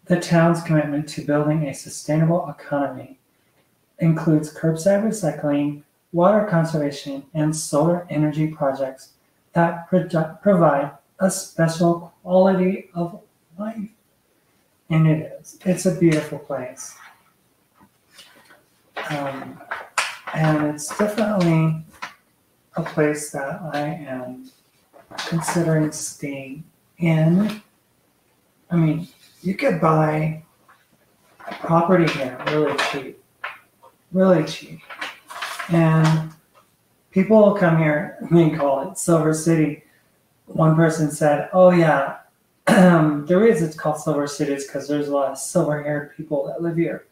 The town's commitment to building a sustainable economy includes curbside recycling, water conservation, and solar energy projects that provide a special quality of life. And it is. It's a beautiful place. And it's definitely a place that I am considering staying in. I mean, you could buy a property here really cheap. And people come here, we call it Silver City. One person said, oh yeah, the reason it's called Silver City is because there's a lot of silver-haired people that live here.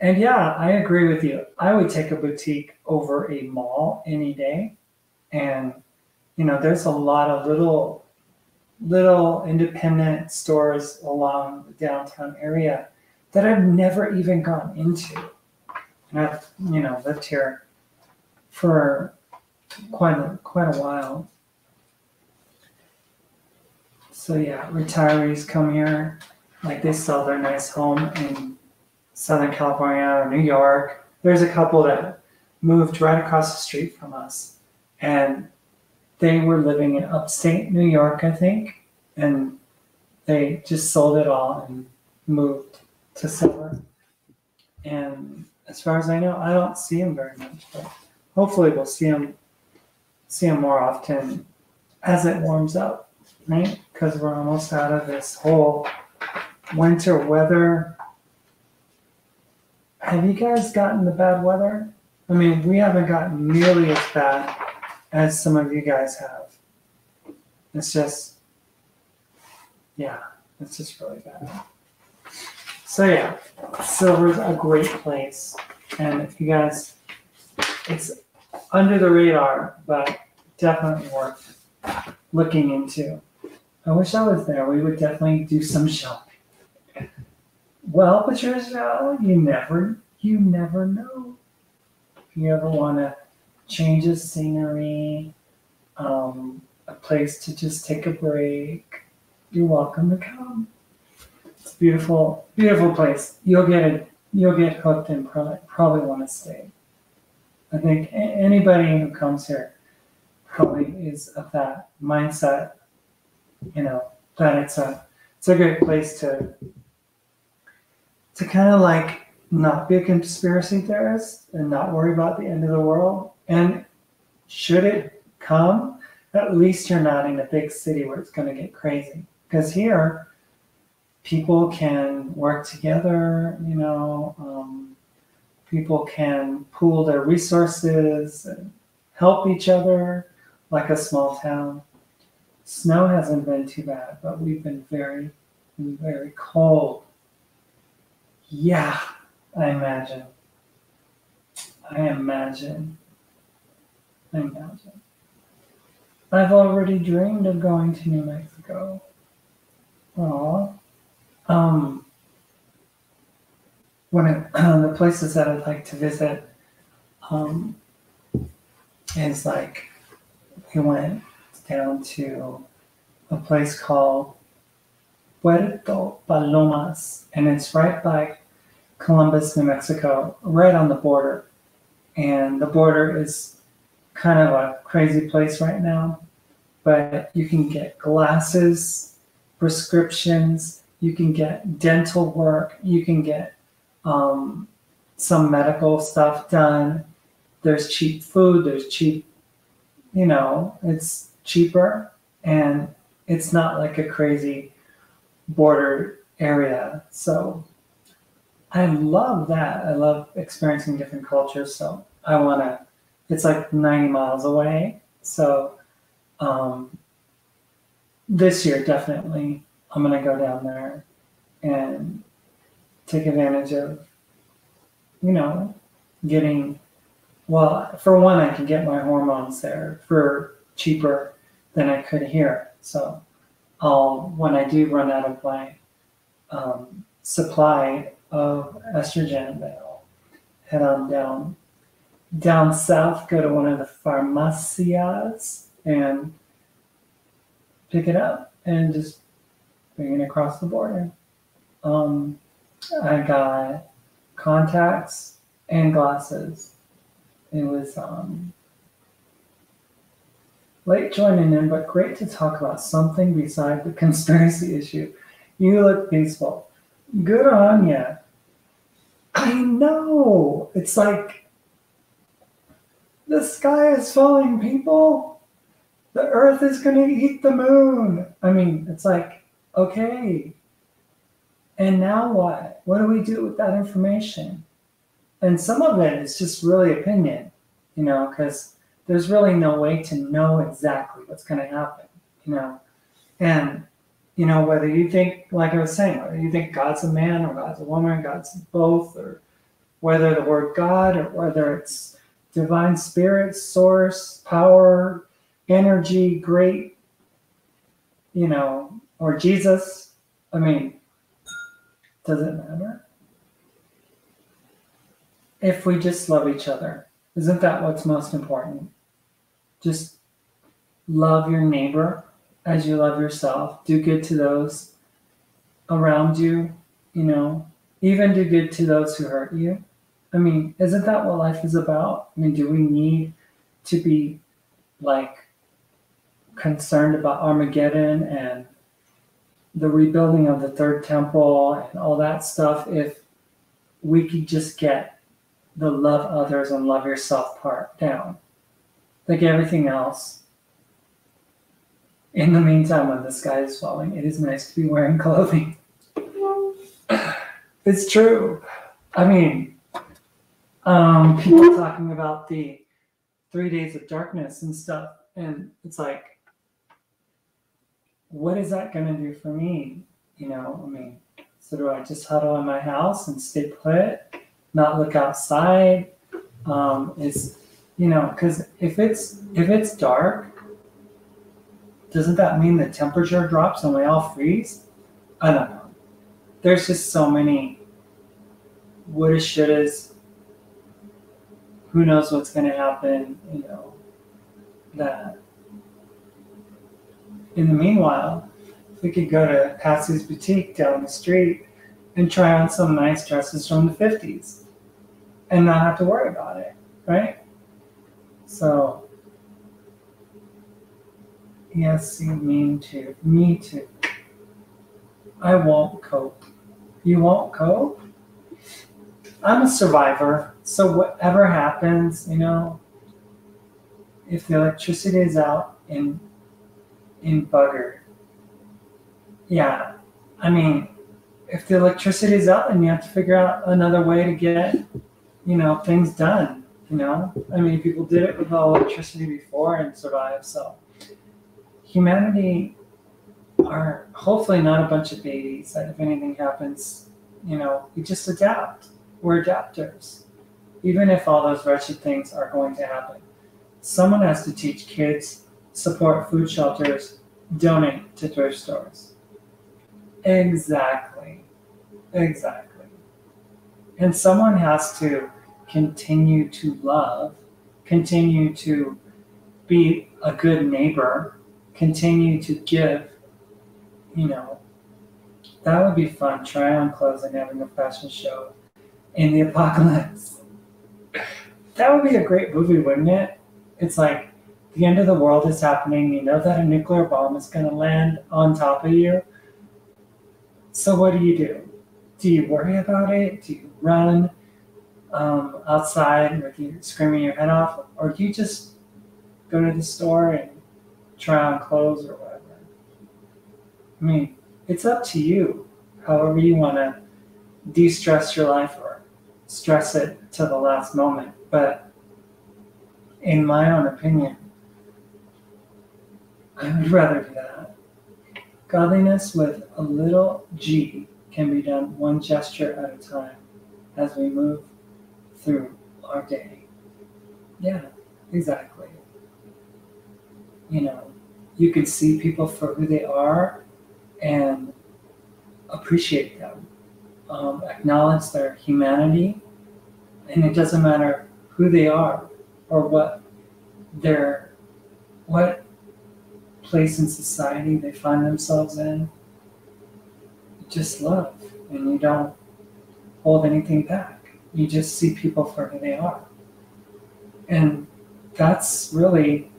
And yeah, I agree with you. I would take a boutique over a mall any day. And, there's a lot of little independent stores along the downtown area that I've never even gone into. And I've, lived here for quite a while. So yeah, retirees come here, like they sell their nice home in Southern California or New York. There's a couple that moved right across the street from us, and they were living in upstate New York, I think, and they just sold it all and moved to Silver. And as far as I know, I don't see them very much, but hopefully we'll see them more often as it warms up, right? Because we're almost out of this whole winter weather. Have you guys gotten the bad weather? I mean, we haven't gotten nearly as bad as some of you guys have. It's just really bad. So yeah, Silver's a great place. And if you guys, it's under the radar, but definitely worth looking into. I wish I was there. We would definitely do some shopping. Well, Patricia, you never know. If you ever want to change of scenery, a place to just take a break, you're welcome to come. It's a beautiful, beautiful place. You'll get hooked and probably want to stay. I think anybody who comes here probably is of that mindset, that it's a great place to kind of like not be a conspiracy theorist and not worry about the end of the world. And should it come, at least you're not in a big city where it's going to get crazy. Because here, people can work together, people can pool their resources and help each other like a small town. Snow hasn't been too bad, but we've been very, very cold. Yeah, I imagine. I've already dreamed of going to New Mexico. Aww. The places that I'd like to visit is like, we went down to a place called Puerto Palomas, and it's right by Columbus, New Mexico, right on the border. And the border is kind of a crazy place right now, but you can get glasses, prescriptions, you can get dental work, you can get some medical stuff done. There's cheap food, there's cheap, it's cheaper, and it's not like a crazy border area. So I love that. I love experiencing different cultures. So it's like 90 miles away. So this year, definitely, I'm going to go down there and take advantage of, getting, well, for one, I can get my hormones there for cheaper than I could here. So when I do run out of my supply of estrogen, I'll head on down south, go to one of the farmacias and pick it up and just bring it across the border. I got contacts and glasses. It was late joining in, but great to talk about something beside the conspiracy issue. You look peaceful. Good on ya. I know. It's like the sky is falling, people. The earth is going to eat the moon. I mean, it's like, okay. And now what? What do we do with that information? And some of it is just really opinion, because there's really no way to know exactly what's going to happen, And, whether you think, like I was saying, whether you think God's a man or God's a woman, God's both, or whether the word God or whether it's divine spirit, source, power, energy, great, or Jesus. I mean, does it matter? If we just love each other, isn't that what's most important? Just love your neighbor as you love yourself. Do good to those around you, even do good to those who hurt you. I mean, isn't that what life is about? I mean, do we need to be concerned about Armageddon and the rebuilding of the third temple and all that stuff if we could just get the love others and love yourself part down? Like everything else. In the meantime, when the sky is falling, it is nice to be wearing clothing. It's true. I mean, people talking about the 3 days of darkness and stuff, and it's like, what is that going to do for me? So do I just huddle in my house and stay put, not look outside? Because if it's dark, doesn't that mean the temperature drops and we all freeze? I don't know. There's just so many woulda, shouldas. Who knows what's going to happen? That. In the meanwhile, we could go to Patsy's Boutique down the street and try on some nice dresses from the 50s and not have to worry about it, right? So, yes, you mean to. Me too. I won't cope. You won't cope? I'm a survivor, so whatever happens, if the electricity is out in Bugger, yeah, I mean, if the electricity is out, then you have to figure out another way to get, things done, I mean, people did it with electricity before and survived, so humanity are hopefully not a bunch of babies that if anything happens, we just adapt. We're adapters. Even if all those wretched things are going to happen. Someone has to teach kids, support food shelters, donate to thrift stores. Exactly. And someone has to continue to love, continue to be a good neighbor, continue to give, That would be fun. Try on clothes and having a fashion show in the apocalypse. That would be a great movie, wouldn't it? It's like the end of the world is happening. You know that a nuclear bomb is going to land on top of you. So what do? Do you worry about it? Do you run outside with you screaming your head off? Or do you just go to the store and try on clothes or whatever? I mean, it's up to you. However you want to de-stress your life or stress it to the last moment. But in my own opinion, I would rather do that. Godliness with a little g can be done one gesture at a time as we move through our day. Yeah, exactly. You know, you can see people for who they are and appreciate them. Acknowledge their humanity, and it doesn't matter who they are or what place in society they find themselves in. You just love, and you don't hold anything back. You just see people for who they are. And that's really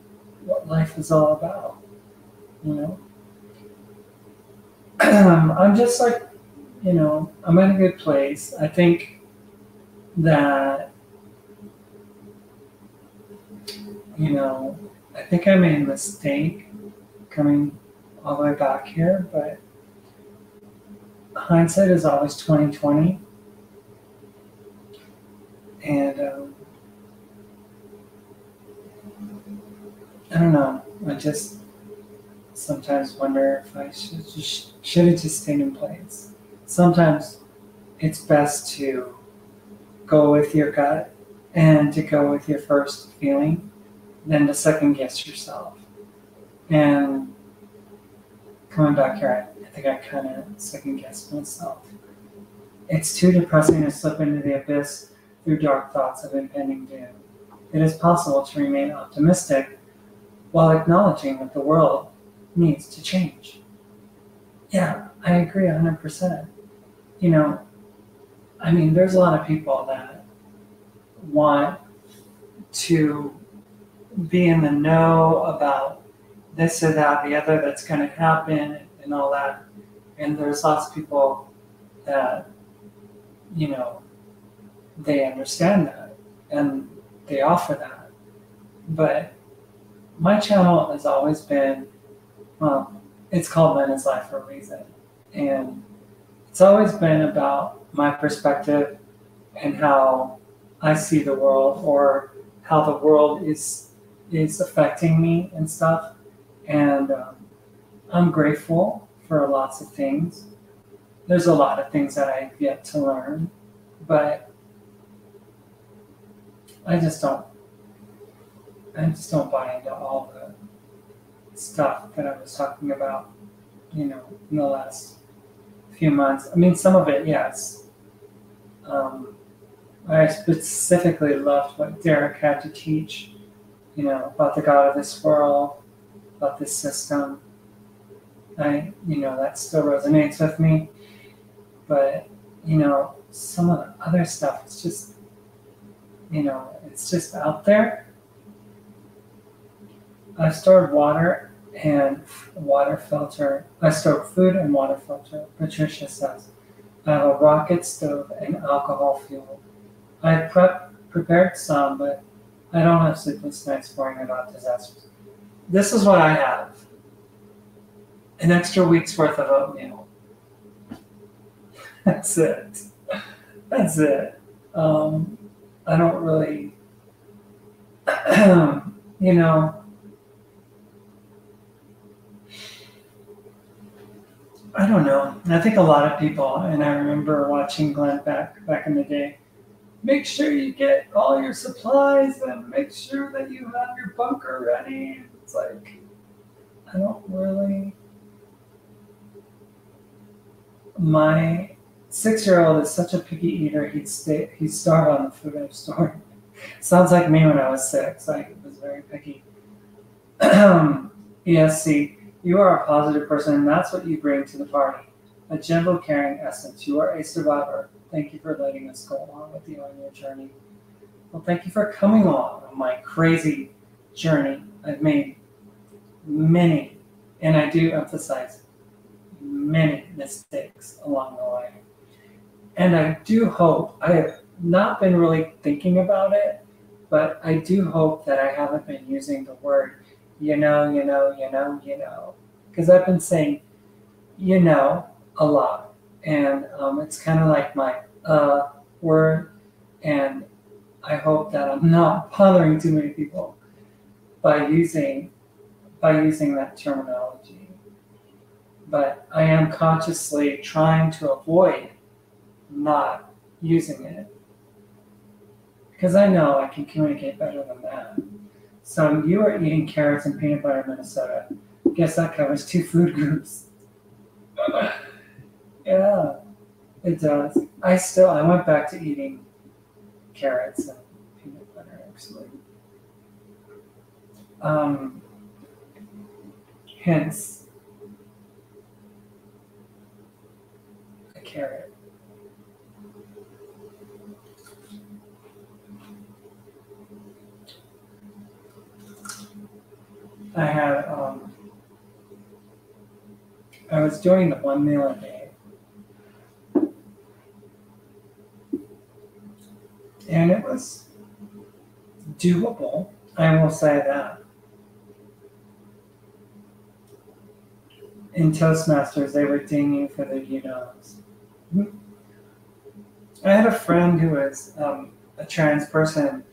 what life is all about, you know? I'm just like, I'm in a good place. I think that, I think I made a mistake coming all the way back here, but hindsight is always 20/20. And I don't know. I just sometimes wonder if I should have just stayed in place. Sometimes it's best to go with your gut and to go with your first feeling than to second guess yourself. And coming back here, I think I kind of second guessed myself. It's too depressing to slip into the abyss through dark thoughts of impending doom. It is possible to remain optimistic while acknowledging that the world needs to change. Yeah, I agree 100%. There's a lot of people that want to be in the know about this or that, the other that's going to happen and all that. And there's lots of people that, they understand that and they offer that. But my channel has always been, it's called Men is Life for a reason. And it's always been about my perspective and how I see the world or how the world is affecting me and stuff. And I'm grateful for lots of things. There's a lot of things that I've yet to learn, but I just don't buy into all the stuff that I was talking about, in the last few months. Some of it, yes. I specifically loved what Derek had to teach, about the God of this world, about this system. That still resonates with me. But, some of the other stuff, it's just, it's just out there. I stored water and water filter. I stored food and water filter, Patricia says. I have a rocket stove and alcohol fuel. I had prepared some, but I don't have sleepless nights worrying about disasters. This is what I have. An extra week's worth of oatmeal. That's it. That's it. I don't really, I don't know. I think a lot of people, and I remember watching Glenn back in the day, make sure you get all your supplies and make sure that you have your bunker ready. It's like, I don't really. My 6-year-old is such a picky eater, he'd starve on the food I've stored. Sounds like me when I was 6. I was very picky. ESC, you are a positive person, and that's what you bring to the party. a gentle, caring essence. You are a survivor. Thank you for letting us go along with you on your journey. Well, thank you for coming along on my crazy journey. I've made many, and I do emphasize many mistakes along the way. And I do hope, I have not been really thinking about it, but I do hope that I haven't been using the word, because I've been saying, a lot. And it's kind of like my word. And I hope that I'm not bothering too many people by using that terminology. But I am consciously trying to avoid not using it, because I know I can communicate better than that. So you are eating carrots and peanut butter in Minnesota. Guess that covers 2 food groups. Yeah, it does. I went back to eating carrots and peanut butter actually. Hence a carrot. I was doing the 1 meal a day, and it was doable. I will say that. In Toastmasters, they were dinging for the I had a friend who was a trans person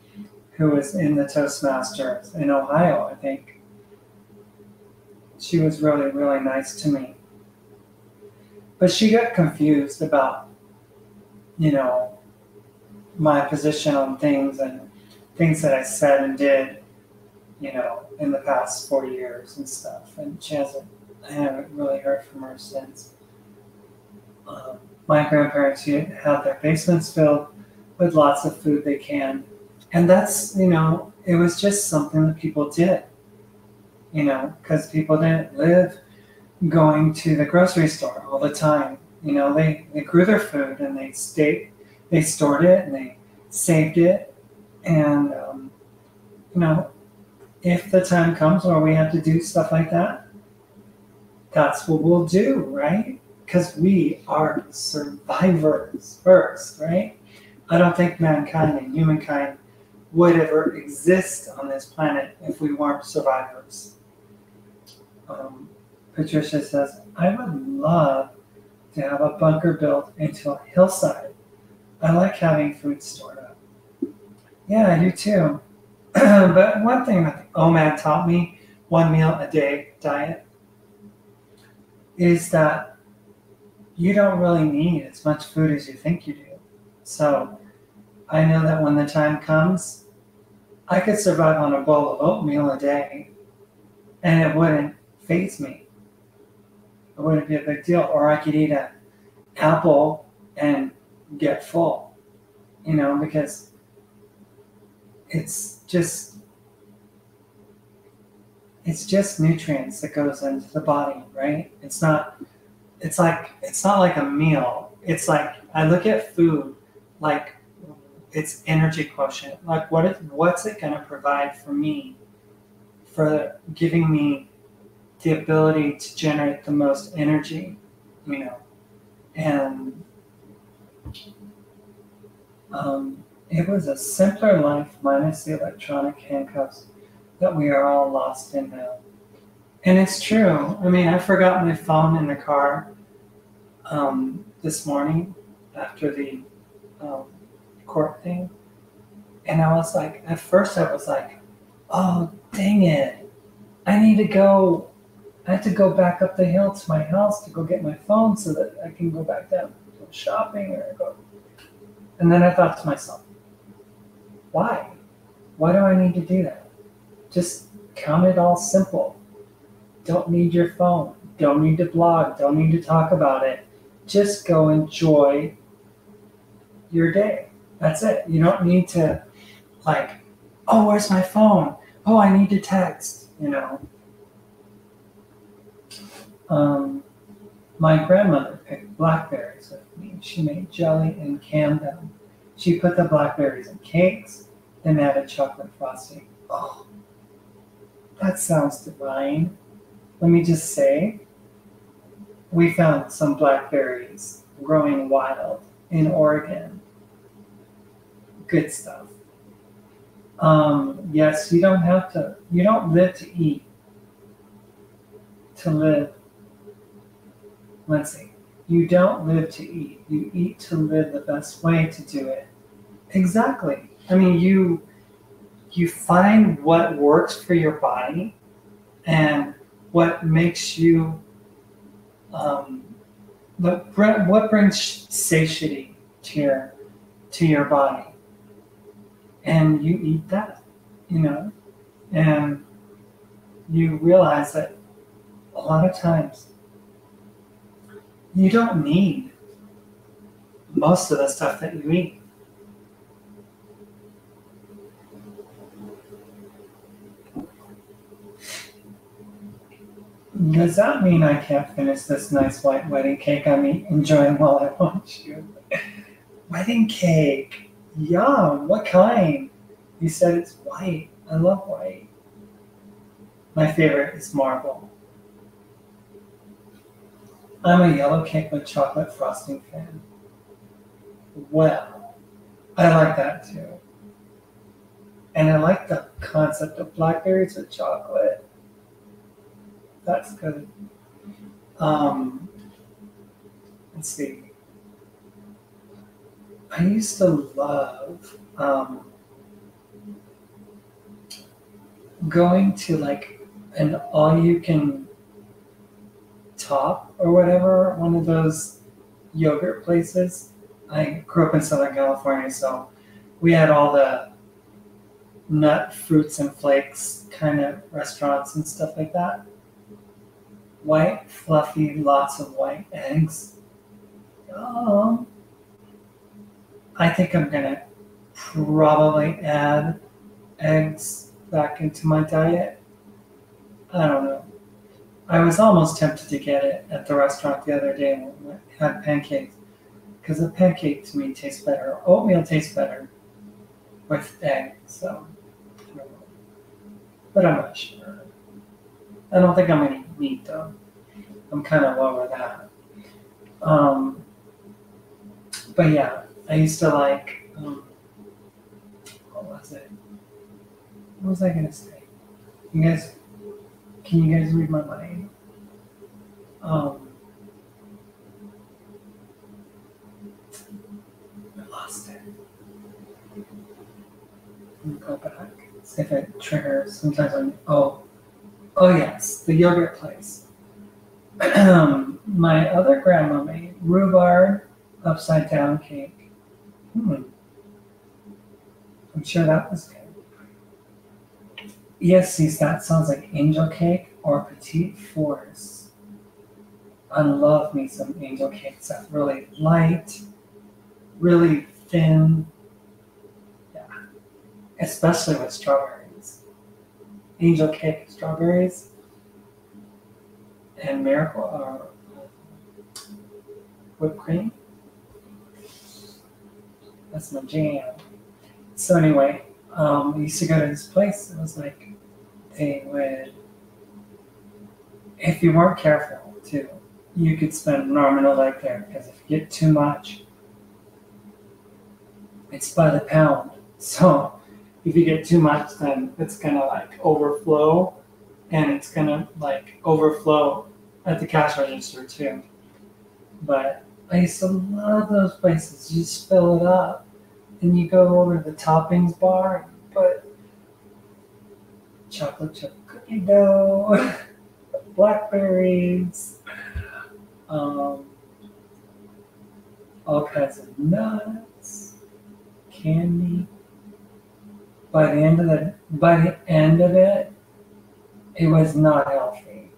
who was in the Toastmasters in Ohio, I think. She was really, really nice to me. But she got confused about, my position on things and things that I said and did, in the past 4 years and stuff. And I haven't really heard from her since. My grandparents had their basements filled with lots of food they canned. And that's, it was just something that people did, because people didn't live going to the grocery store all the time. They grew their food and they stored it and they saved it. And, if the time comes where we have to do stuff like that, that's what we'll do, right? Because we are survivors first, right? I don't think mankind and humankind would ever exist on this planet if we weren't survivors. Patricia says, I would love to have a bunker built into a hillside. I like having food stored up. Yeah, I do too. But one thing that OMAD taught me, 1 meal a day diet, is that you don't really need as much food as you think you do. So I know that when the time comes, I could survive on a bowl of oatmeal a day and it wouldn't faze me. It wouldn't be a big deal. Or I could eat an apple and get full, because it's just nutrients that goes into the body, right? It's not like a meal. It's like I look at food like its energy quotient. Like what's it gonna provide for me, for giving me the ability to generate the most energy, and it was a simpler life minus the electronic handcuffs that we are all lost in now. And it's true. I mean, I forgot my phone in the car this morning after the court thing. And I was like, at first I was like, oh, dang it. I have to go back up the hill to my house to go get my phone so that I can go back down to go shopping or go. And then I thought to myself, why? Why do I need to do that? Just count it all simple. Don't need your phone. Don't need to blog. Don't need to talk about it. Just go enjoy your day. That's it. You don't need to oh, where's my phone? Oh, I need to text, My grandmother picked blackberries with me. She made jelly and canned them. She put the blackberries in cakes, then added chocolate frosting. Oh, that sounds divine. Let me just say, we found some blackberries growing wild in Oregon. Good stuff. Yes, you don't live to eat, to live. Let's see. You don't live to eat. You eat to live the best way to do it. Exactly. I mean, you find what works for your body and what makes you um, what brings satiety to your body, and you eat that, you know, and you realize that a lot of times you don't need most of the stuff that you eat. Does that mean I can't finish this nice white wedding cake I'm enjoying while I watch you? Wedding cake. Yum. What kind? You said it's white. I love white. My favorite is marble. I'm a yellow cake with chocolate frosting fan. Well, I like that too. And I like the concept of blackberries with chocolate. That's good. Um, let's see. I used to love going to like an all-you-can top or whatever, one of those yogurt places. I grew up in Southern California, so we had all the nut, fruits, and flakes kind of restaurants and stuff like that. White, fluffy, lots of white eggs. Um, I think I'm gonna probably add eggs back into my diet. I don't know. I was almost tempted to get it at the restaurant the other day when we had pancakes, because a pancake to me tastes better. Oatmeal tastes better with egg, so I don't know. But I'm not sure. I don't think I'm gonna eat meat though. I'm kind of over that. Um, but yeah, I used to like. What was it? What was I gonna say? You guys, can you guys read my mind? Um, I lost it. Let me go back. See if it triggers. Sometimes I'm. Oh yes, the yogurt place. My other grandma made rhubarb upside down cake. I'm sure that was good. Yes, see, that sounds like angel cake or petite force. I love me some angel cakes that's really light, really thin. Yeah, especially with strawberries. Angel cake with strawberries and miracle or whipped cream. That's my jam. So anyway, we used to go to this place. It was like they would, if you weren't careful too, you could spend an arm and a leg there because if you get too much, it's by the pound. So if you get too much, then it's gonna like overflow, and it's gonna like overflow at the cash register too. But I used to love those places. You just fill it up, and you go over to the toppings bar and put chocolate chip cookie dough, blackberries, um, all kinds of nuts, candy. By the end of it, it was not healthy.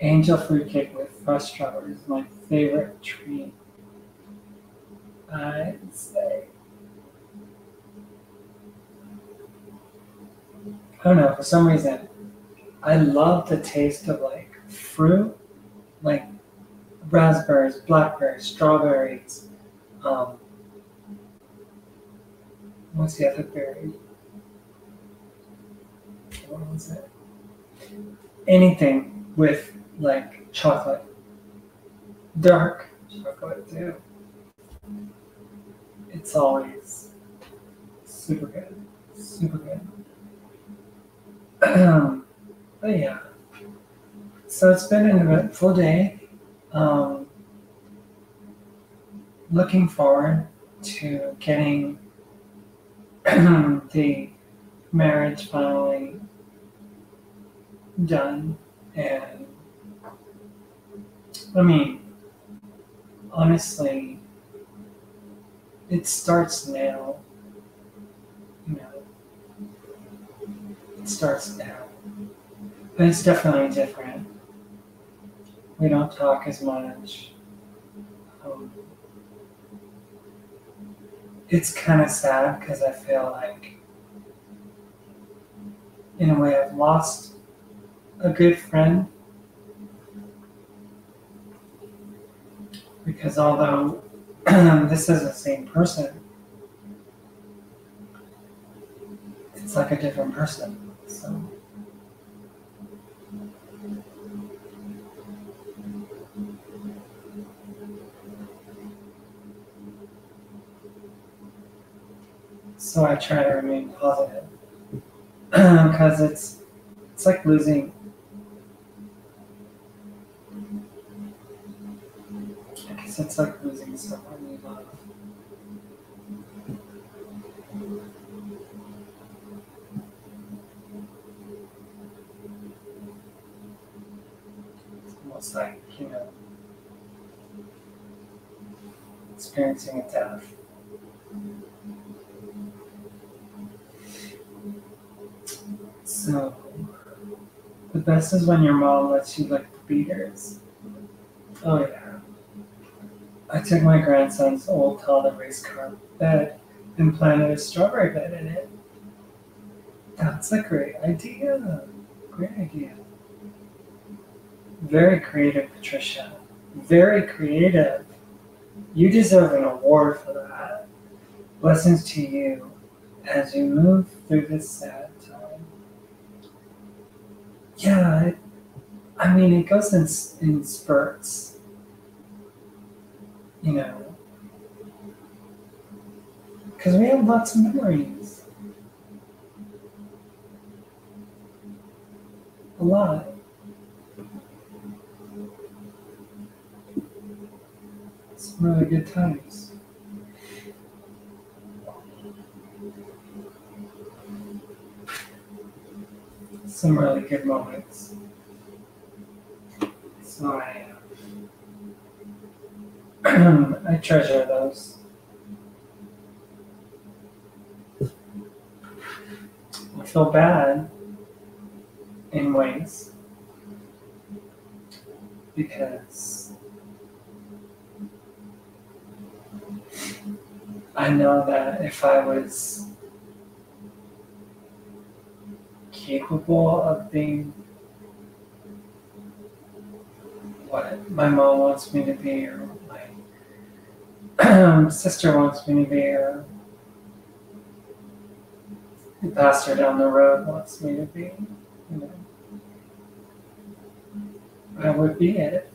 Angel fruit cake with fresh strawberries is my favorite treat. I'd say. I don't know, for some reason, I love the taste of like fruit, like raspberries, blackberries, strawberries. Um, what's the other berry? What was it? Anything with like chocolate, dark chocolate too. It's always super good, super good. But yeah, so it's been an eventful day. Um, Looking forward to getting the marriage finally done. And I mean, honestly, it starts now. You know, it starts now. But it's definitely different. We don't talk as much. Um, it's kind of sad because I feel like, in a way, I've lost a good friend. Because although this is the same person, it's like a different person. So I try to remain positive because it's like losing. I guess it's like losing someone you love. It's almost like experiencing a death. So the best is when your mom lets you lick the beaters. Oh yeah. I took my grandson's old toddler race car bed and planted a strawberry bed in it. That's a great idea. Great idea. Very creative, Patricia. Very creative. You deserve an award for that. Blessings to you as you move through this sad time. Yeah, I mean, it goes in spurts, you know, because we have lots of memories. A lot. Some really good times. Some really good moments. So I treasure those. I feel bad in ways because I know that if I was capable of being what my mom wants me to be, or my sister wants me to be, or the pastor down the road wants me to be, you know, I would be it.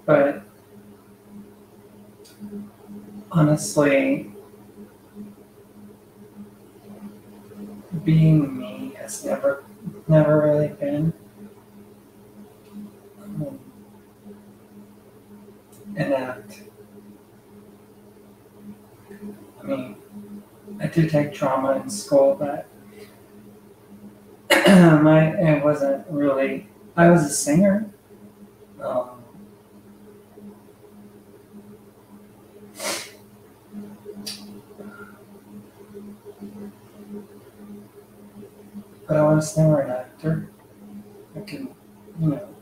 But honestly, being me has never really been um, an act. I mean, I did take drama in school, but it wasn't really. I was a singer, um, but I was never an actor. I can, you know.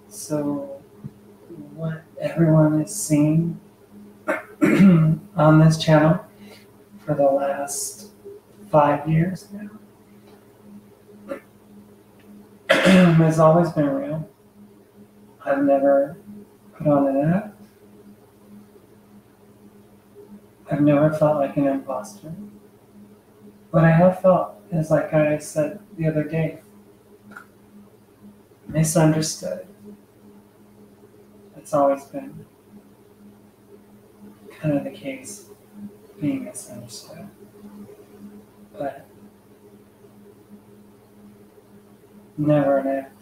So what everyone is seeing on this channel for the last 5 years now has always been real. I've never put on an act. I've never felt like an imposter. What I have felt is, like I said the other day, misunderstood. It's always been kind of the case, being misunderstood. But never an act.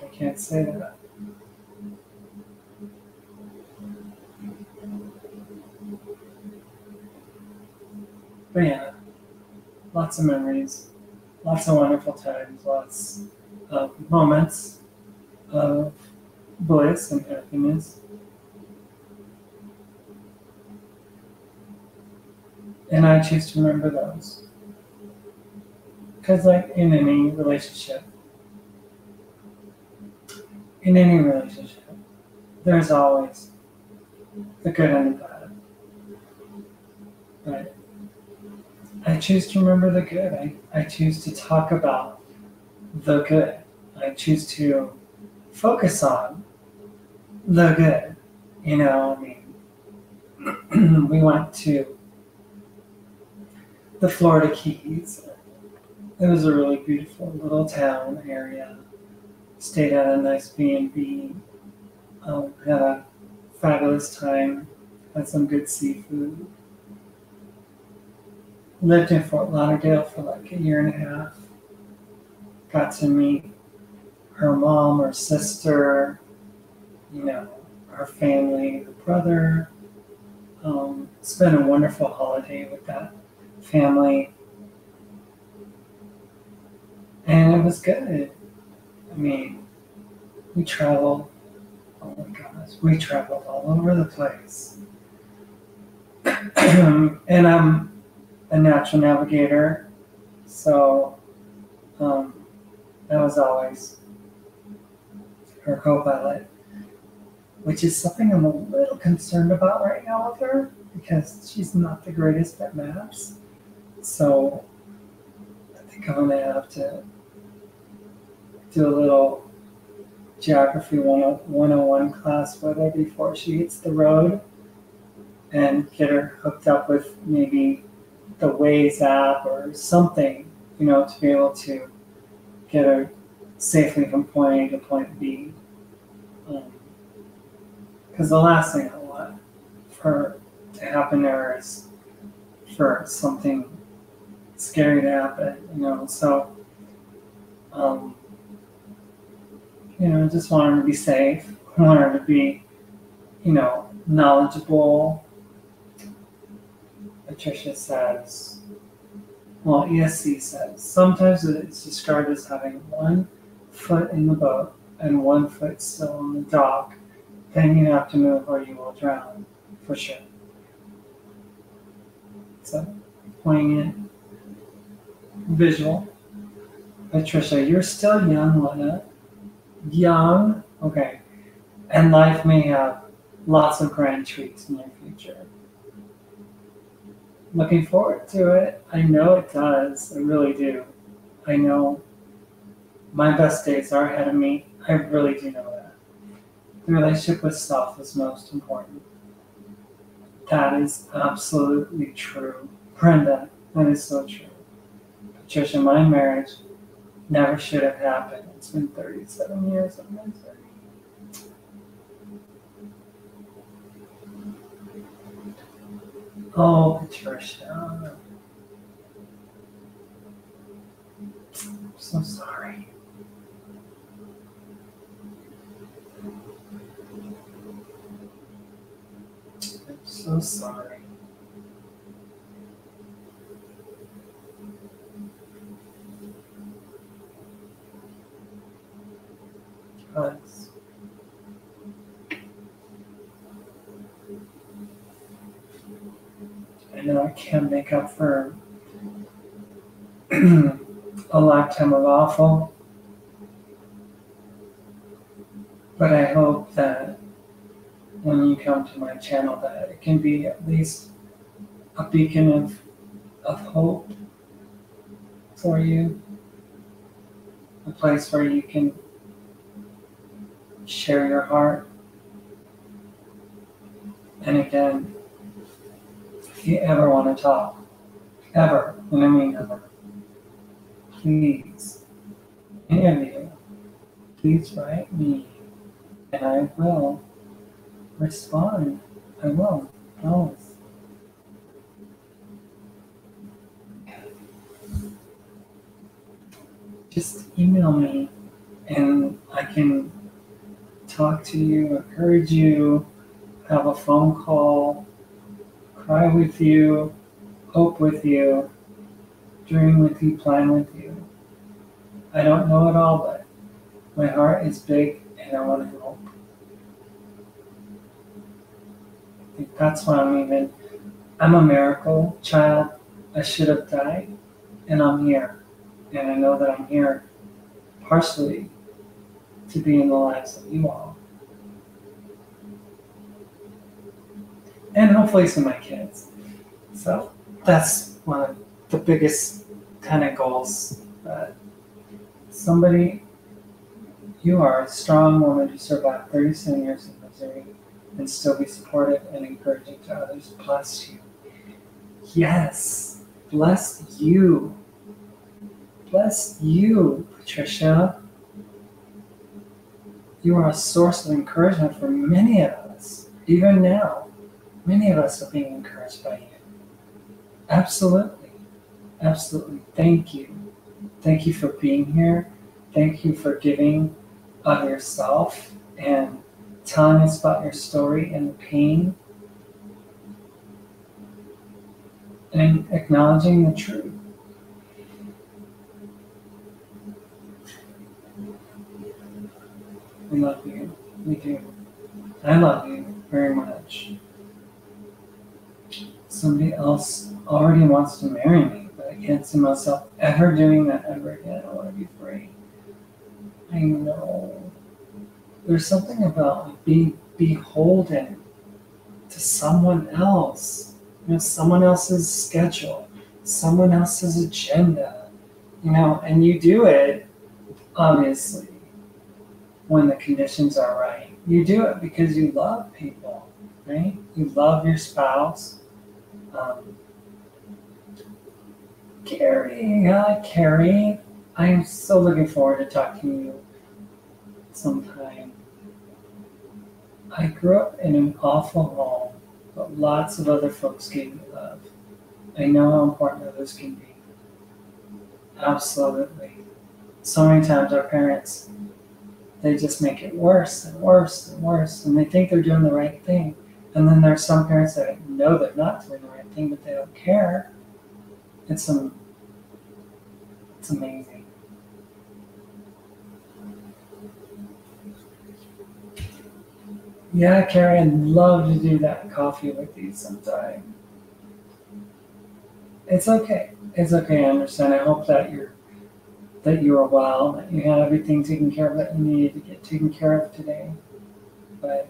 I can't say that. But yeah, lots of memories, lots of wonderful times, lots of moments of bliss and happiness. And I choose to remember those. Because, like in any relationship, there's always the good and the bad. But I choose to remember the good. I choose to talk about the good. I choose to focus on the good. You know, I mean, we went to the Florida Keys. It was a really beautiful little town area. Stayed at a nice B&B. Had a fabulous time. Had some good seafood. Lived in Fort Lauderdale for like a year and a half. Got to meet her mom, her sister, you know, her family, her brother. Spent a wonderful holiday with that family. And it was good. I mean, we traveled, oh my gosh, we traveled all over the place. And I'm a natural navigator, so I was always her co-pilot, which is something I'm a little concerned about right now with her, because she's not the greatest at maps. So I think I'm gonna have to do a little geography 101 class with her before she hits the road, and get her hooked up with maybe the Waze app or something, you know, to be able to get her safely from point A to point B. Because the last thing I want for to happen there is for something scary to happen, you know. So, you know, I just want her to be safe. I want her to be, you know, knowledgeable. Patricia says, well, ESC says, sometimes it's described as having 1 foot in the boat and 1 foot still on the dock. Then you have to move or you will drown, for sure. So, poignant visual. Patricia, you're still young, Lena. Young? Okay. And life may have lots of grand treats in your future. Looking forward to it. I know it does. I really do. I know my best days are ahead of me. I really do know that. The relationship with self is most important. That is absolutely true. Brenda, that is so true. Patricia, my marriage never should have happened. It's been 37 years of misery. Oh, Patricia. I'm so sorry. I'm so sorry. Hugs. I know I can't make up for a lifetime of awful, but I hope that when you come to my channel, that it can be at least a beacon of hope for you, a place where you can share your heart. And again, if you ever want to talk, ever, and I mean ever, please, any of you, please write me, and I will respond. I will, always. Just email me, and I can talk to you, encourage you, have a phone call, cry with you, hope with you, dream with you, plan with you. I don't know it all, but my heart is big and I want to help. I think that's why I'm a miracle child. I should have died, and I'm here. And I know that I'm here partially to be in the lives of you all. And hopefully some of my kids. So that's one of the biggest kind of goals. You are a strong woman to survive 37 years in Missouri and still be supportive and encouraging to others. Bless you. Yes, bless you. Bless you, Patricia. You are a source of encouragement for many of us. Even now, many of us are being encouraged by you. Absolutely. Absolutely. Thank you. Thank you for being here. Thank you for giving of yourself and telling us about your story and the pain and acknowledging the truth. We love you. We do. I love you very much. Somebody else already wants to marry me, but I can't see myself ever doing that ever again. I want to be free. I know. There's something about being beholden to someone else. Someone else's schedule, someone else's agenda. And you do it, obviously, when the conditions are right. You do it because you love people, right? You love your spouse. Carrie, I'm so looking forward to talking to you sometime. I grew up in an awful home, but lots of other folks gave me love. I know how important others can be. Absolutely. So many times our parents, they just make it worse and worse and worse, and they think they're doing the right thing. And then there's some parents that know they're not doing the right thing, but they don't care. It's amazing. Yeah, Carrie, I'd love to do that coffee with you sometime. It's okay. It's okay, I understand. I hope that you are well, that you had everything taken care of that you needed to get taken care of today. But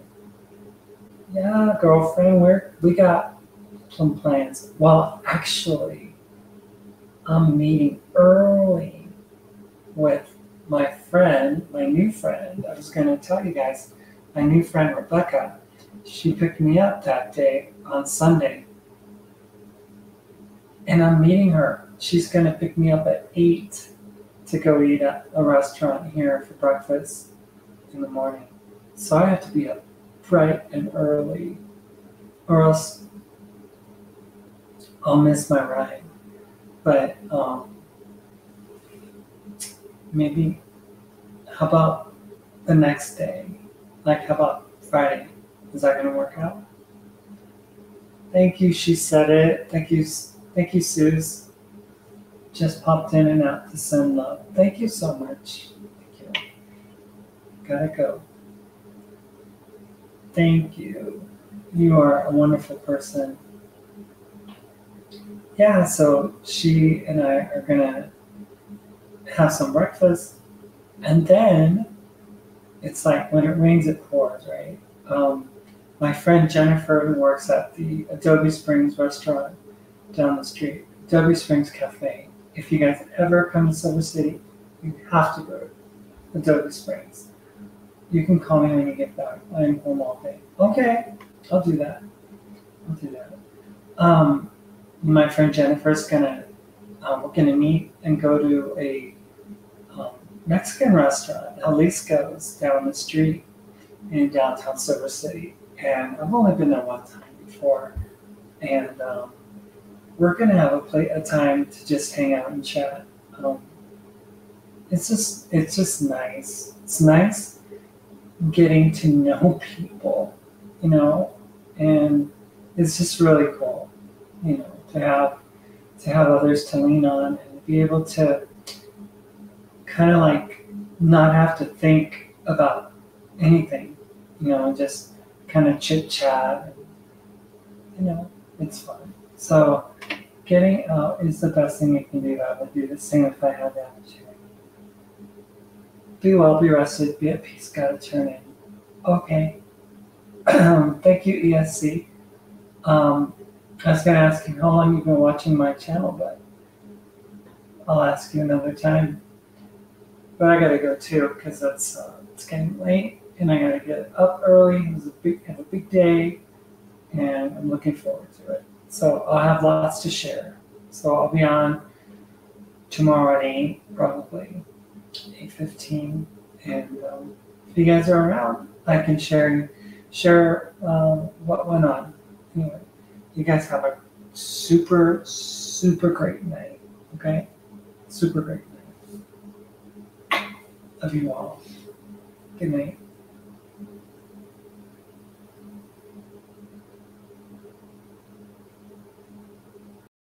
yeah, girlfriend, we got some plans. Well, actually, I'm meeting early with my friend, my new friend. I was going to tell you guys, my new friend Rebecca. She picked me up that day on Sunday. And I'm meeting her. She's going to pick me up at 8 to go eat at a restaurant here for breakfast in the morning. So I have to be up bright and early, or else I'll miss my ride. But maybe, how about the next day? Like, how about Friday? Is that going to work out? Thank you, she said it. Thank you, Suze. Just popped in and out to send love. Thank you so much. Thank you. Gotta go. Thank you. You are a wonderful person. Yeah, so she and I are gonna have some breakfast, and then it's like when it rains, it pours, right? My friend Jennifer, who works at the Adobe Springs restaurant down the street, Adobe Springs Cafe. If you guys ever come to Silver City, you have to go to Adobe Springs. You can call me when you get back. I'm home all day. Okay, I'll do that. I'll do that. My friend Jennifer's we're gonna meet and go to a Mexican restaurant, Jalisco's, down the street in downtown Silver City. And I've only been there one time before. And we're gonna have a time to just hang out and chat. It's just nice. It's nice getting to know people, and it's just really cool, to have others to lean on and be able to kind of like not have to think about anything, and just kind of chit chat. It's fun. So getting out is the best thing you can do. I would do the same if I had the opportunity. Be well, be rested, be at peace, gotta turn in. Okay. Thank you, ESC. I was going to ask you how long you've been watching my channel, but I'll ask you another time. But I gotta go too, because it's getting late, and I gotta get up early. Have a big day, and I'm looking forward to it. So I'll have lots to share. So I'll be on tomorrow at 8, probably 8:15, and if you guys are around, I can share what went on. Anyway, you guys have a super, super great night. Okay, super great night. Love you all. Good night.